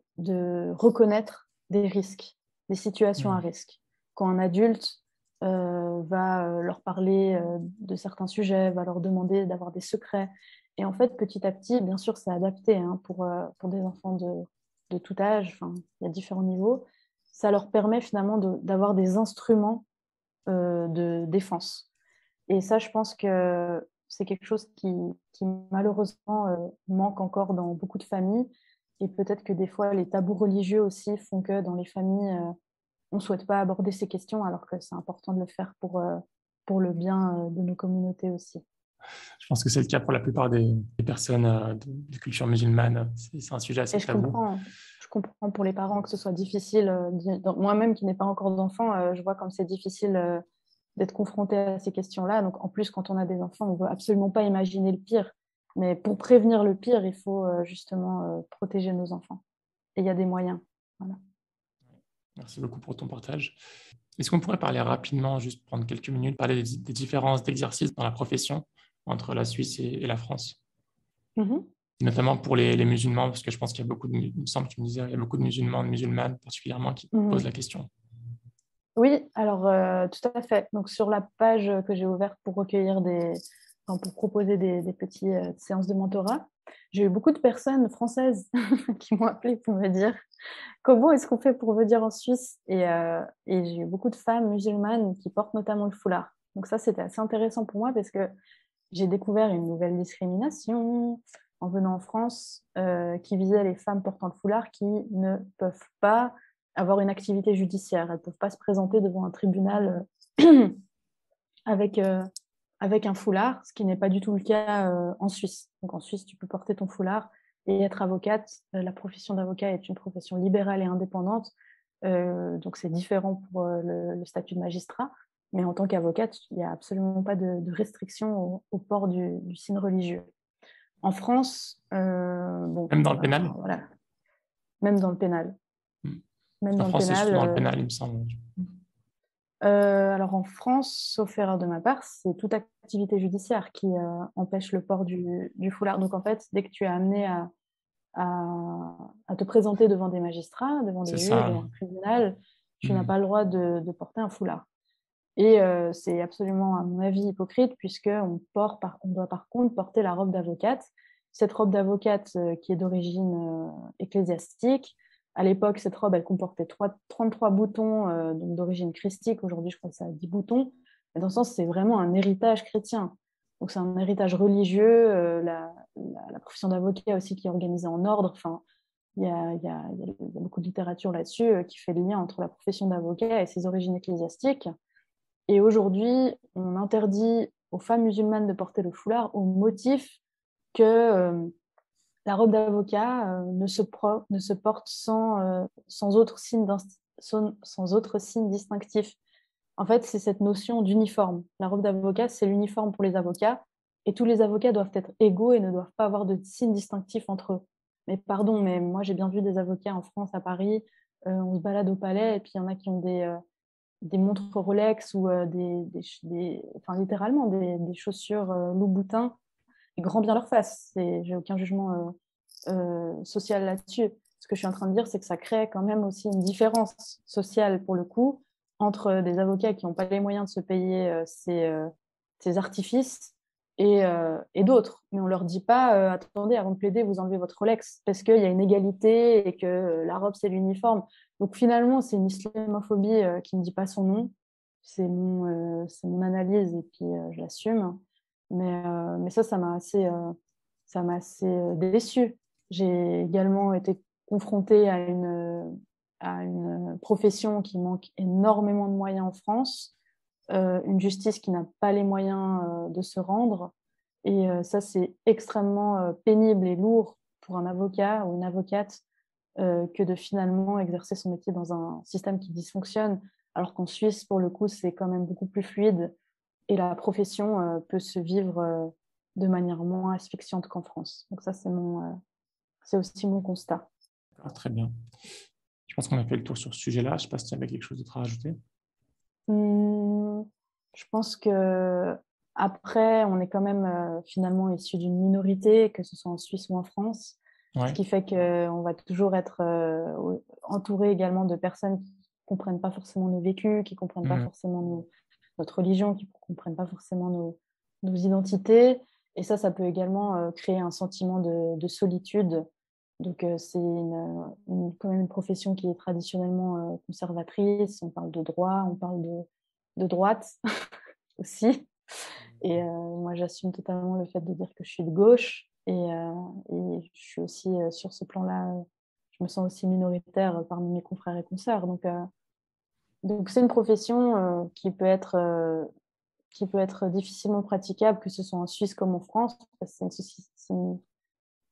reconnaître des risques, des situations à risque. Quand un adulte va leur parler de certains sujets, va leur demander d'avoir des secrets, Et en fait, petit à petit, bien sûr, c'est adapté hein, pour des enfants de tout âge. Enfin, il y a différents niveaux. Ça leur permet finalement d'avoir des instruments de défense. Et ça, je pense que c'est quelque chose qui malheureusement manque encore dans beaucoup de familles. Et peut-être que des fois, les tabous religieux aussi font que dans les familles, on ne souhaite pas aborder ces questions, alors que c'est important de le faire pour le bien de nos communautés aussi. Je pense que c'est le cas pour la plupart des personnes de culture musulmane. C'est un sujet assez Et tabou. je comprends pour les parents que ce soit difficile. Moi-même qui n'ai pas encore d'enfants, je vois comme c'est difficile d'être confronté à ces questions-là. Donc en plus, quand on a des enfants, on ne veut absolument pas imaginer le pire. Mais pour prévenir le pire, il faut justement protéger nos enfants. Et il y a des moyens. Voilà. Merci beaucoup pour ton partage. Est-ce qu'on pourrait parler rapidement, juste prendre quelques minutes, parler des différences d'exercice dans la profession entre la Suisse et la France, Mhm. notamment pour les musulmans, parce que je pense qu'il y a beaucoup il me semble que tu me disais, il y a beaucoup de musulmans, de musulmanes particulièrement, qui posent la Mhm. question. Oui, alors tout à fait. Donc sur la page que j'ai ouverte pour recueillir enfin, pour proposer des petites séances de mentorat, j'ai eu beaucoup de personnes françaises qui m'ont appelé pour me dire comment est-ce qu'on fait pour venir en Suisse et j'ai eu beaucoup de femmes musulmanes qui portent notamment le foulard. Donc ça, c'était assez intéressant pour moi parce que j'ai découvert une nouvelle discrimination en venant en France qui visait les femmes portant le foulard qui ne peuvent pas avoir une activité judiciaire. Elles ne peuvent pas se présenter devant un tribunal avec, avec un foulard, ce qui n'est pas du tout le cas en Suisse. Donc en Suisse, tu peux porter ton foulard et être avocate. La profession d'avocat est une profession libérale et indépendante. Donc c'est différent pour le statut de magistrat. Mais en tant qu'avocate, il n'y a absolument pas de restriction au port du signe religieux. En France, bon, Même dans le ben, pénal? voilà, même dans le pénal. Hmm. Parce Même qu'en dans le France, c'est pénal. surtout dans le pénal, il me semble. Alors en France, sauf erreur de ma part, c'est toute activité judiciaire qui empêche le port du foulard. Donc en fait, dès que tu es amené à te présenter devant des magistrats, devant C'est des juges ça. et un tribunal, tu n'as Hmm. pas le droit de porter un foulard. Et c'est absolument, à mon avis, hypocrite, on doit par contre porter la robe d'avocate. Cette robe d'avocate qui est d'origine ecclésiastique, à l'époque, cette robe, elle comportait 33 boutons donc d'origine christique. Aujourd'hui, je crois que ça a 10 boutons. Et dans ce sens, c'est vraiment un héritage chrétien. Donc, c'est un héritage religieux. La profession d'avocat aussi qui est organisée en ordre. Enfin, il y a beaucoup de littérature là-dessus qui fait le lien entre la profession d'avocat et ses origines ecclésiastiques. Et aujourd'hui, on interdit aux femmes musulmanes de porter le foulard au motif que la robe d'avocat ne se porte sans autre signe distinctif. En fait, c'est cette notion d'uniforme. La robe d'avocat, c'est l'uniforme pour les avocats, et tous les avocats doivent être égaux et ne doivent pas avoir de signe distinctif entre eux. Mais pardon, mais moi j'ai bien vu des avocats en France, à Paris, on se balade au palais, et puis il y en a qui ont des montres Rolex ou enfin, littéralement des chaussures Louboutin, et grand bien leur face. J'ai aucun jugement social là-dessus. Ce que je suis en train de dire, c'est que ça crée quand même aussi une différence sociale, pour le coup, entre des avocats qui n'ont pas les moyens de se payer ces artifices et d'autres. Mais on ne leur dit pas, attendez, avant de plaider, vous enlevez votre Rolex, parce qu'il y a une égalité et que la robe, c'est l'uniforme. Donc finalement, c'est une islamophobie qui ne dit pas son nom. C'est mon analyse et puis je l'assume. Mais ça m'a assez déçue. J'ai également été confrontée à une profession qui manque énormément de moyens en France, une justice qui n'a pas les moyens de se rendre. Et ça, c'est extrêmement pénible et lourd pour un avocat ou une avocate que de finalement exercer son métier dans un système qui dysfonctionne, alors qu'en Suisse, pour le coup, c'est quand même beaucoup plus fluide et la profession peut se vivre de manière moins asphyxiante qu'en France. Donc ça, c'est aussi mon constat. D'accord, très bien. Je pense qu'on a fait le tour sur ce sujet-là. Je ne sais pas si tu avais quelque chose d'autre à rajouter. Hum, je pense que après, on est quand même finalement issu d'une minorité, que ce soit en Suisse ou en France, ce Ouais. qui fait qu'on va toujours être entouré également de personnes qui ne comprennent pas forcément nos vécus, qui ne comprennent pas Hmm. forcément notre religion, qui ne comprennent pas forcément nos identités. Et ça peut également créer un sentiment de solitude. Donc, c'est quand même une profession qui est traditionnellement conservatrice. On parle de droit, on parle de droite aussi. Et moi, j'assume totalement le fait de dire que je suis de gauche. Et je suis aussi, sur ce plan-là, je me sens aussi minoritaire parmi mes confrères et consoeurs. Donc c'est une profession qui peut être difficilement praticable, que ce soit en Suisse comme en France. Parce que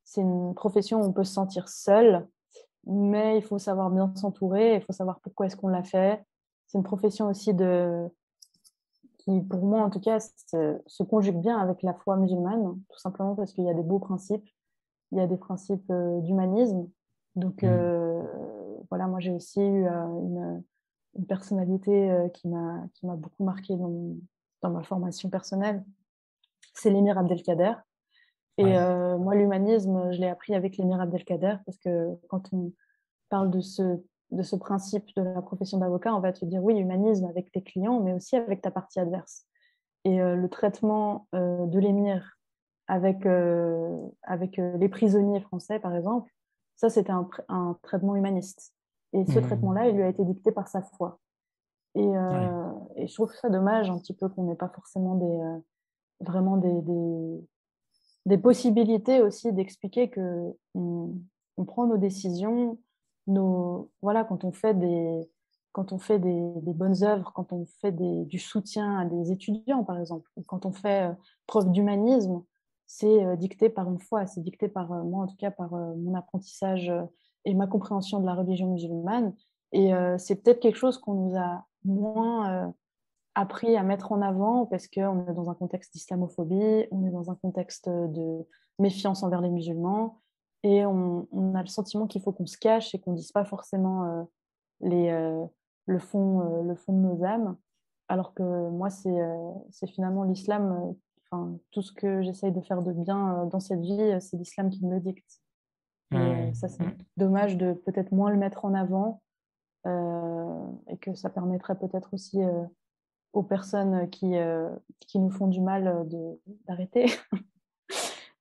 c'est une profession où on peut se sentir seul, mais il faut savoir bien s'entourer, il faut savoir pourquoi est-ce qu'on l'a fait. C'est une profession aussi qui, pour moi en tout cas, se conjugue bien avec la foi musulmane, tout simplement parce qu'il y a des beaux principes, il y a des principes d'humanisme. Donc voilà, moi j'ai aussi eu une personnalité qui m'a beaucoup marquée dans ma formation personnelle. C'est l'émir Abdelkader. Et moi, l'humanisme, je l'ai appris avec l'émir Abdelkader parce que quand on parle de ce principe de la profession d'avocat, on va te dire oui, humanisme avec tes clients, mais aussi avec ta partie adverse. Et le traitement de l'émir avec les prisonniers français, par exemple, ça, c'était un traitement humaniste. Et ce traitement-là, il lui a été dicté par sa foi. Et je trouve ça dommage un petit peu qu'on n'ait pas forcément vraiment des possibilités aussi d'expliquer que on prend nos décisions, voilà, quand on fait des bonnes œuvres, quand on fait du soutien à des étudiants, par exemple, ou quand on fait preuve d'humanisme, c'est dicté par une foi, c'est dicté par moi, en tout cas, par mon apprentissage et ma compréhension de la religion musulmane. Et c'est peut-être quelque chose qu'on nous a moins appris à mettre en avant parce qu'on est dans un contexte d'islamophobie, on est dans un contexte de méfiance envers les musulmans et on a le sentiment qu'il faut qu'on se cache et qu'on ne dise pas forcément les, le fond de nos âmes. Alors que moi, c'est finalement l'islam, enfin, tout ce que j'essaye de faire de bien dans cette vie, c'est l'islam qui me le dicte. Et ça, c'est dommage de peut-être moins le mettre en avant et que ça permettrait peut-être aussi aux personnes qui nous font du mal d'arrêter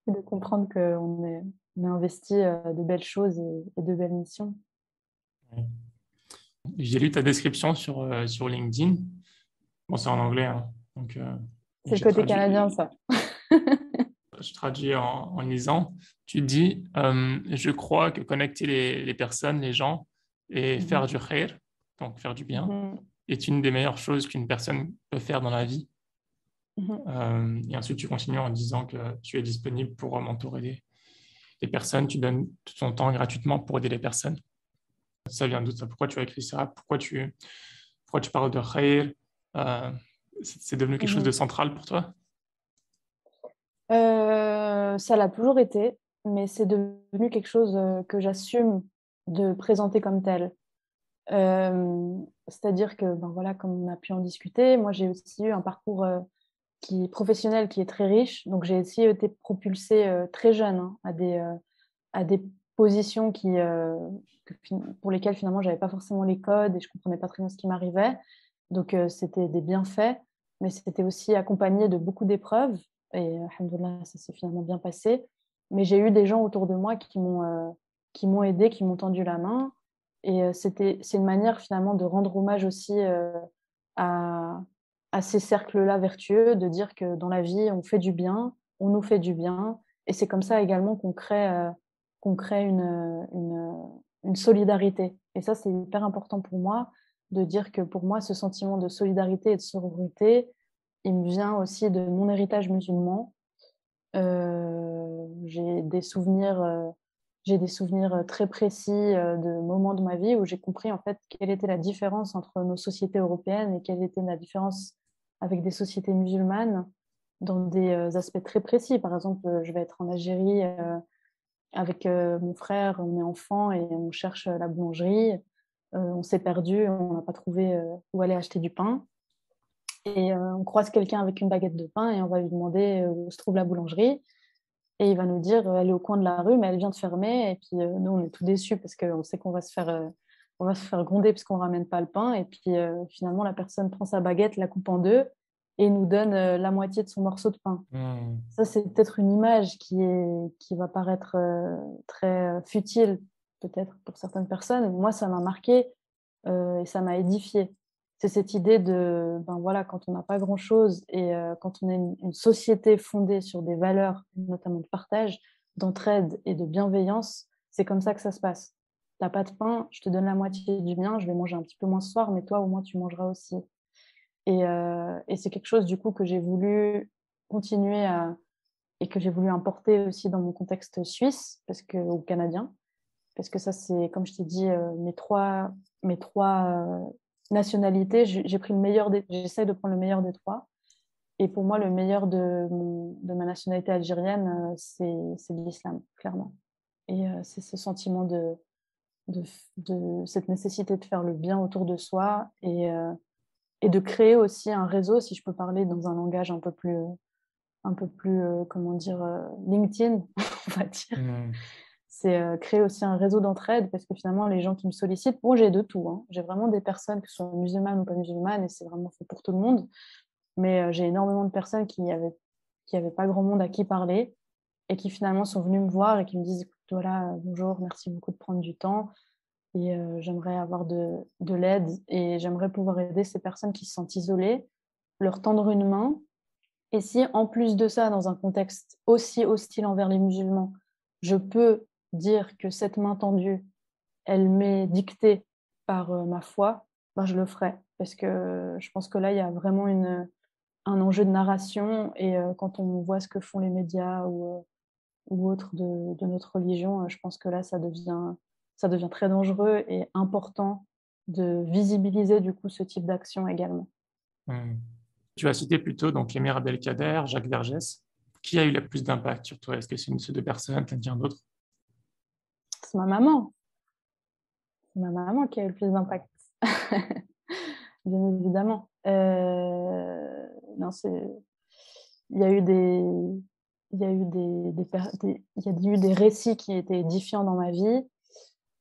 et de comprendre on est investi de belles choses et de belles missions. J'ai lu ta description sur LinkedIn. Bon, c'est en anglais, hein, donc C'est le côté canadien, ça. je traduis en lisant. Tu dis, je crois que connecter les personnes, les gens, et faire du khair, donc faire du bien, est une des meilleures choses qu'une personne peut faire dans la vie. Et ensuite, tu continues en disant que tu es disponible pour m'entourer des personnes, tu donnes tout ton temps gratuitement pour aider les personnes. Ça vient d'où ça? Pourquoi tu as écrit ça? Pourquoi tu parles de khair? C'est devenu quelque chose de central pour toi? Ça l'a toujours été, mais c'est devenu quelque chose que j'assume de présenter comme tel. C'est-à-dire que, ben voilà, comme on a pu en discuter, moi j'ai aussi eu un parcours professionnel qui est très riche, donc j'ai aussi été propulsée très jeune hein, à des positions pour lesquelles finalement j'avais pas forcément les codes et je comprenais pas très bien ce qui m'arrivait. Donc c'était des bienfaits, mais c'était aussi accompagné de beaucoup d'épreuves et alhamdoulilah, ça s'est finalement bien passé. Mais j'ai eu des gens autour de moi qui m'ont aidé, qui m'ont tendu la main et c'est une manière finalement de rendre hommage aussi à, à ces cercles-là vertueux, de dire que dans la vie on fait du bien, on nous fait du bien et c'est comme ça également qu'on crée une solidarité. Et ça, c'est hyper important pour moi, de dire que pour moi, ce sentiment de solidarité et de sororité, il me vient aussi de mon héritage musulman. J'ai des souvenirs très précis de moments de ma vie où j'ai compris en fait quelle était la différence entre nos sociétés européennes et quelle était la différence avec des sociétés musulmanes dans des aspects très précis. Par exemple, je vais être en Algérie avec mon frère, on est enfant et on cherche la boulangerie. On s'est perdu, on n'a pas trouvé où aller acheter du pain. Et on croise quelqu'un avec une baguette de pain et on va lui demander où se trouve la boulangerie. Et il va nous dire, elle est au coin de la rue, mais elle vient de fermer. Et puis nous, on est tout déçus parce qu'on sait qu'on va se faire gronder parce qu'on ne ramène pas le pain. Et puis finalement, la personne prend sa baguette, la coupe en deux et nous donne la moitié de son morceau de pain. Hmm. Ça, c'est peut-être une image qui va paraître très futile, peut-être pour certaines personnes. Moi, ça m'a marqué et ça m'a édifié. C'est cette idée de, ben voilà, quand on n'a pas grand-chose et quand on est une société fondée sur des valeurs, notamment de partage, d'entraide et de bienveillance, c'est comme ça que ça se passe. T'as pas de pain, je te donne la moitié du mien, je vais manger un petit peu moins ce soir, mais toi, au moins, tu mangeras aussi. Et c'est quelque chose, du coup, que j'ai voulu continuer et que j'ai voulu importer aussi dans mon contexte suisse ou canadien, parce que ça, c'est, comme je t'ai dit, mes trois nationalités. J'ai pris le meilleur j'essaie de prendre le meilleur des trois. Et pour moi, le meilleur de ma nationalité algérienne, c'est l'islam, clairement. Et c'est ce sentiment de, de cette nécessité de faire le bien autour de soi et de créer aussi un réseau, si je peux parler dans un langage un peu plus comment dire, LinkedIn, on va dire. Hmm. C'est créer aussi un réseau d'entraide parce que finalement, les gens qui me sollicitent, bon, j'ai de tout. Hein. J'ai vraiment des personnes, que ce soit musulmanes ou pas musulmanes, et c'est vraiment fait pour tout le monde. Mais j'ai énormément de personnes qui avaient pas grand monde à qui parler et qui finalement sont venues me voir et qui me disent, écoute, voilà, bonjour, merci beaucoup de prendre du temps et j'aimerais avoir de l'aide et j'aimerais pouvoir aider ces personnes qui se sentent isolées, leur tendre une main. Et si, en plus de ça, dans un contexte aussi hostile envers les musulmans, je peux dire que cette main tendue, elle m'est dictée par ma foi, ben je le ferai. Parce que je pense que là, il y a vraiment un enjeu de narration. Et quand on voit ce que font les médias ou autres de notre religion, je pense que là, ça devient très dangereux et important de visibiliser du coup ce type d'action également. Hmm. Tu as cité plutôt donc Émir Abdelkader, Jacques Vergès. Qui a eu le plus d'impact sur toi? Est-ce que c'est une de ces deux personnes, quelqu'un d'autre? C'est ma maman. C'est ma maman qui a eu le plus d'impact. Bien évidemment. Non, il y a eu il y a eu il y a eu des récits qui étaient édifiants dans ma vie.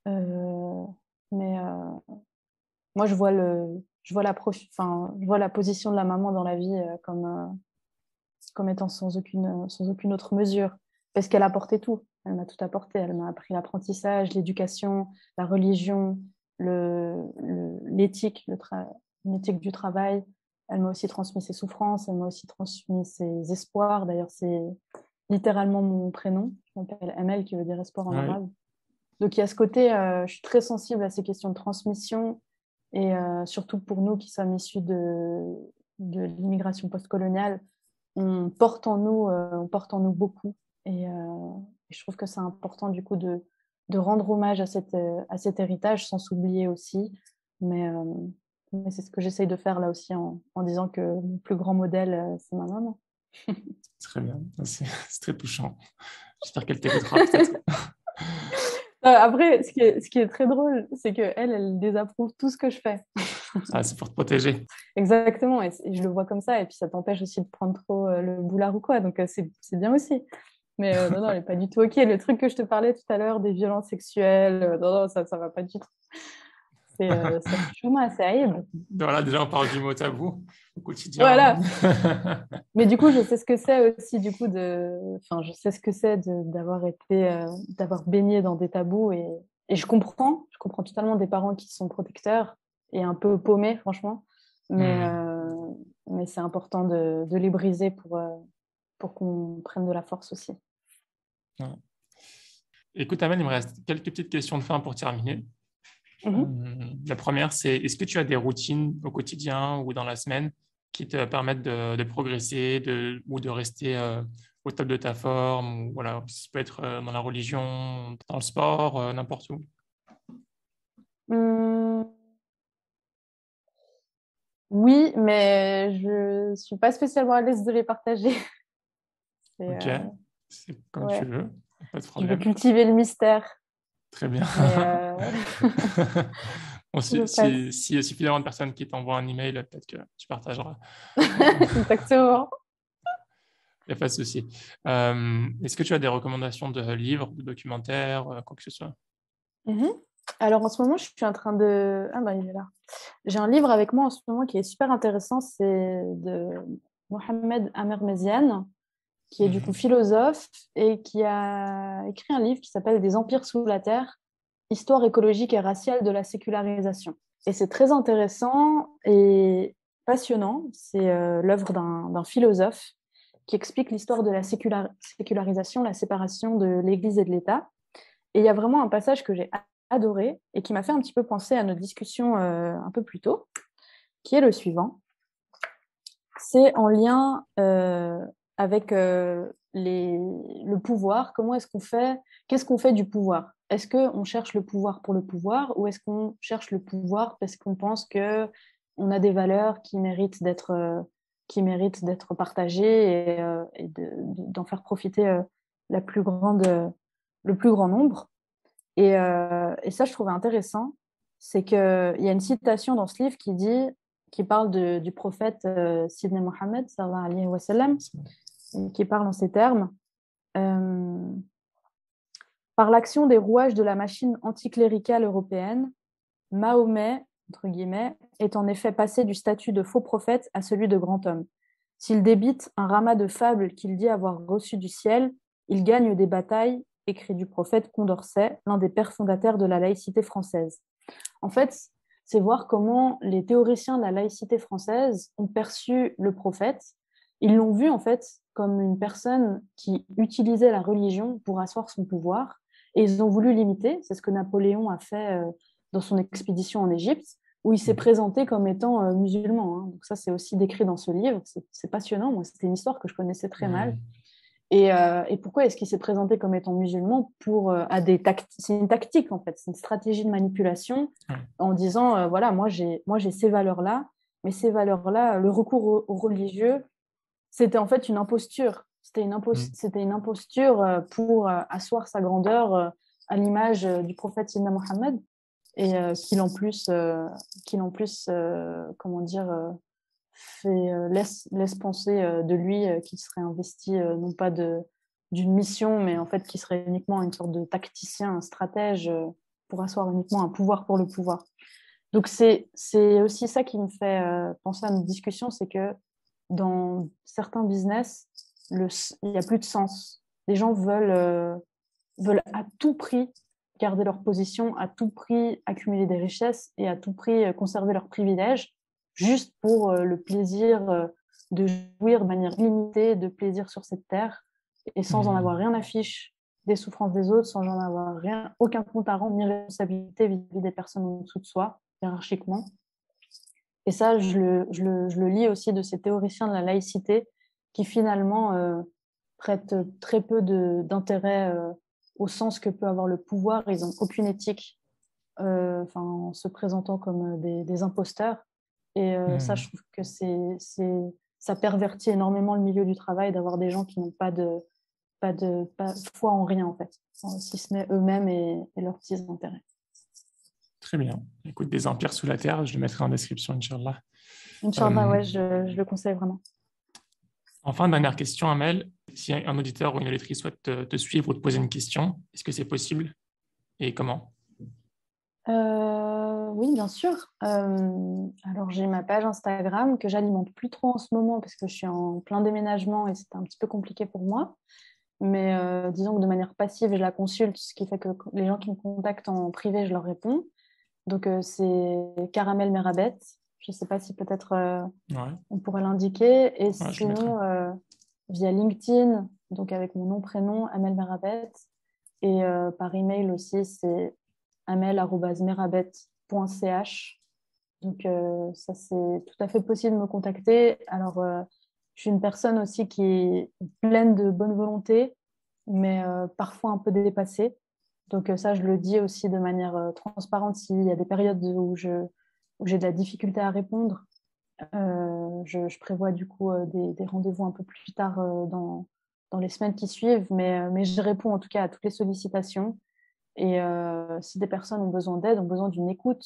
Mais moi, je vois la position de la maman dans la vie comme étant sans aucune autre mesure. Parce qu'elle apportait tout. Elle m'a tout apporté. Elle m'a appris l'apprentissage, l'éducation, la religion, l'éthique, l'éthique du travail. Elle m'a aussi transmis ses souffrances, elle m'a aussi transmis ses espoirs. D'ailleurs, c'est littéralement mon prénom. Je m'appelle ML, qui veut dire espoir en Oui. arabe. Donc, il y a ce côté, je suis très sensible à ces questions de transmission et surtout pour nous qui sommes issus de l'immigration postcoloniale, on porte en nous beaucoup. Et je trouve que c'est important du coup de rendre hommage à cet héritage sans s'oublier aussi. Mais c'est ce que j'essaye de faire là aussi en disant que mon plus grand modèle, c'est ma maman. Très bien. C'est très touchant. J'espère qu'elle t'écoutera peut-être. Après, ce qui est très drôle, c'est qu'elle désapprouve tout ce que je fais. Ah, c'est pour te protéger. Exactement, et je le vois comme ça, et puis ça t'empêche aussi de prendre trop le boulard ou quoi, donc c'est bien aussi. Mais non, non, elle n'est pas du tout OK. Le truc que je te parlais tout à l'heure, des violences sexuelles, non, non, ça ne va pas du tout. C'est chouma, c'est horrible. Voilà, déjà, on parle du mot tabou au quotidien. Voilà. Mais du coup, je sais ce que c'est aussi, du coup, enfin, je sais ce que c'est d'avoir baigné dans des tabous, et je comprends totalement des parents qui sont protecteurs et un peu paumés, franchement. Mais, Hmm. euh, mais c'est important de les briser pour qu'on prenne de la force aussi. Ouais. Écoute, Amel, il me reste quelques petites questions de fin pour terminer. Mhm. La première, c'est est-ce que tu as des routines au quotidien ou dans la semaine qui te permettent de progresser ou de rester au top de ta forme ou voilà, ça peut être dans la religion, dans le sport, n'importe où. Hum, oui, mais je suis pas spécialement à l'aise de les partager. C'est, Ok, c'est comme tu ouais, veux, pas de je veux problème. cultiver le mystère, Très bien. mais Bon, je passe. s'il y a suffisamment de personnes qui t'envoient un email, peut-être que tu partageras. Exactement. Il n'y a pas de souci. Est-ce que tu as des recommandations de livres, de documentaires, quoi que ce soit? Mhm. Alors en ce moment, je suis en train de... Ah bah il est là. J'ai un livre avec moi en ce moment qui est super intéressant, c'est de Mohamed Amermeziane, qui est du coup Mhm. philosophe et qui a écrit un livre qui s'appelle Des empires sous la terre, histoire écologique et raciale de la sécularisation. Et c'est très intéressant et passionnant. C'est l'œuvre d'un philosophe qui explique l'histoire de la sécularisation, la séparation de l'Église et de l'État. Et il y a vraiment un passage que j'ai adoré et qui m'a fait un petit peu penser à notre discussion un peu plus tôt, qui est le suivant. C'est en lien avec le pouvoir. Comment est-ce qu'on fait? Qu'est-ce qu'on fait du pouvoir? Est-ce qu'on cherche le pouvoir pour le pouvoir ou est-ce qu'on cherche le pouvoir parce qu'on pense que on a des valeurs qui méritent d'être partagées et d'en faire profiter la plus grande, le plus grand nombre? Et ça, je trouvais intéressant. C'est qu'il y a une citation dans ce livre qui parle du prophète Sidna Mohammed, sallallahu alayhi wa sallam, qui parle en ces termes. Euh, Par l'action des rouages de la machine anticléricale européenne, Mahomet, entre guillemets, est en effet passé du statut de faux prophète à celui de grand homme. S'il débite un ramas de fables qu'il dit avoir reçues du ciel, il gagne des batailles, écrit du prophète Condorcet, l'un des pères fondateurs de la laïcité française. En fait, c'est voir comment les théoriciens de la laïcité française ont perçu le prophète. Ils l'ont vu en fait comme une personne qui utilisait la religion pour asseoir son pouvoir et ils ont voulu l'imiter. C'est ce que Napoléon a fait dans son expédition en Égypte, où il s'est présenté comme étant musulman. Hein. Donc ça, c'est aussi décrit dans ce livre. C'est passionnant. Moi, c'était une histoire que je connaissais très mal. Mhm. Et pourquoi est-ce qu'il s'est présenté comme étant musulman c'est une tactique en fait, c'est une stratégie de manipulation Ouais. en disant voilà moi j'ai ces valeurs-là, mais ces valeurs-là, le recours au religieux, c'était en fait une imposture. Mhm. C'était une imposture pour asseoir sa grandeur à l'image du prophète Sidna Mohammed et qu'il en plus comment dire laisse penser de lui qu'il serait investi non pas d'une mission, mais en fait qu'il serait uniquement une sorte de tacticien, un stratège pour asseoir uniquement un pouvoir pour le pouvoir. Donc c'est aussi ça qui me fait penser à notre discussion, c'est que dans certains business, il n'y a plus de sens. Les gens veulent à tout prix garder leur position, à tout prix accumuler des richesses et à tout prix conserver leurs privilèges, juste pour le plaisir de jouir de manière illimitée de plaisir sur cette terre et sans en avoir Mhm. rien à fiche des souffrances des autres, sans en avoir rien, aucun compte à rendre, ni responsabilité vis-à-vis des personnes en dessous de soi, hiérarchiquement. Et ça, je le lis aussi de ces théoriciens de la laïcité qui finalement prêtent très peu d'intérêt au sens que peut avoir le pouvoir. Ils n'ont aucune éthique en se présentant comme des imposteurs. Et ça, je Mhm. trouve que ça pervertit énormément le milieu du travail d'avoir des gens qui n'ont pas foi en rien, en fait, si ce n'est eux-mêmes et leurs petits intérêts. Très bien. Écoute, des empires sous la terre, je le mettrai en description, Inch'Allah. Inch'Allah, Euh, ouais, je le conseille vraiment. Enfin, dernière question, Amel. Si un auditeur ou une auditrice souhaite te suivre ou te poser une question, est-ce que c'est possible et comment? Oui, bien sûr. Alors, j'ai ma page Instagram que j'alimente plus trop en ce moment parce que je suis en plein déménagement et c'est un petit peu compliqué pour moi. Mais disons que de manière passive, je la consulte, ce qui fait que les gens qui me contactent en privé, je leur réponds. Donc, c'est Caramel Merabet. Je ne sais pas si peut-être Ouais, on pourrait l'indiquer. Et ouais, je le mettrai. sinon, via LinkedIn, donc avec mon nom, prénom, Amel Merabet. Et par email aussi, c'est amel@merabet.ch. Donc, ça, c'est tout à fait possible de me contacter. Alors, je suis une personne aussi qui est pleine de bonne volonté, mais parfois un peu dépassée. Donc, ça, je le dis aussi de manière transparente. S'il y a des périodes où j'ai de la difficulté à répondre, je prévois du coup des rendez-vous un peu plus tard dans les semaines qui suivent, mais je réponds en tout cas à toutes les sollicitations. Et si des personnes ont besoin d'aide, ont besoin d'une écoute,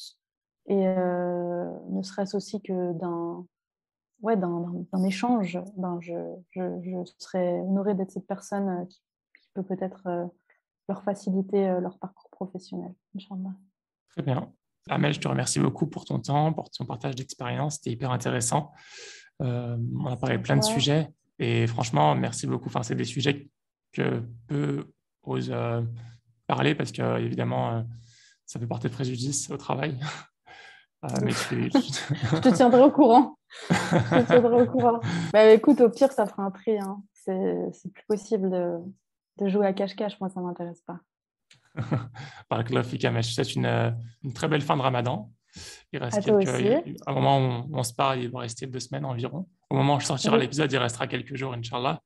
et ne serait-ce aussi que d'un échange, ben je serais honorée d'être cette personne qui peut peut-être leur faciliter leur parcours professionnel. Inch'Allah. Très bien. Amel, je te remercie beaucoup pour ton temps, pour ton partage d'expérience. C'était hyper intéressant. On a Merci parlé à de plein de toi. sujets et franchement, merci beaucoup. Enfin, c'est des sujets que peu osent parler parce que, évidemment, ça peut porter préjudice au travail. Mais Ouf. tu... Je te tiendrai au courant. Je te tiendrai au courant. Bah, écoute, au pire, ça fera un tri, hein. C'est plus possible de jouer à cache-cache. Moi, ça m'intéresse pas. Barakallahu fika, mais je te souhaite une très belle fin de Ramadan. Il À reste toi aussi. à un moment où on se parle, il va rester 2 semaines environ. Au moment où je sortirai Oui, l'épisode, il restera quelques jours, Inch'Allah.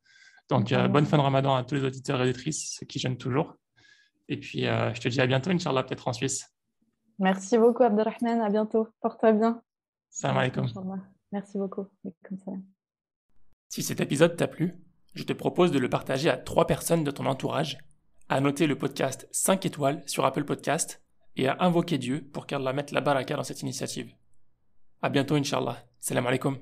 Donc, bonne Inch'Allah. fin de Ramadan à tous les auditeurs et auditrices, ceux qui jeûnent toujours. Et puis, je te dis à bientôt, Inch'Allah, peut-être en Suisse. Merci beaucoup, Abdelrahman. À bientôt. Porte-toi bien. Salam alaikum. Inch'Allah. Merci beaucoup. Comme ça. Si cet épisode t'a plu, je te propose de le partager à 3 personnes de ton entourage, à noter le podcast 5 étoiles sur Apple Podcast et à invoquer Dieu pour qu'Allah mette la baraka dans cette initiative. À bientôt, Inch'Allah. Salam alaikum.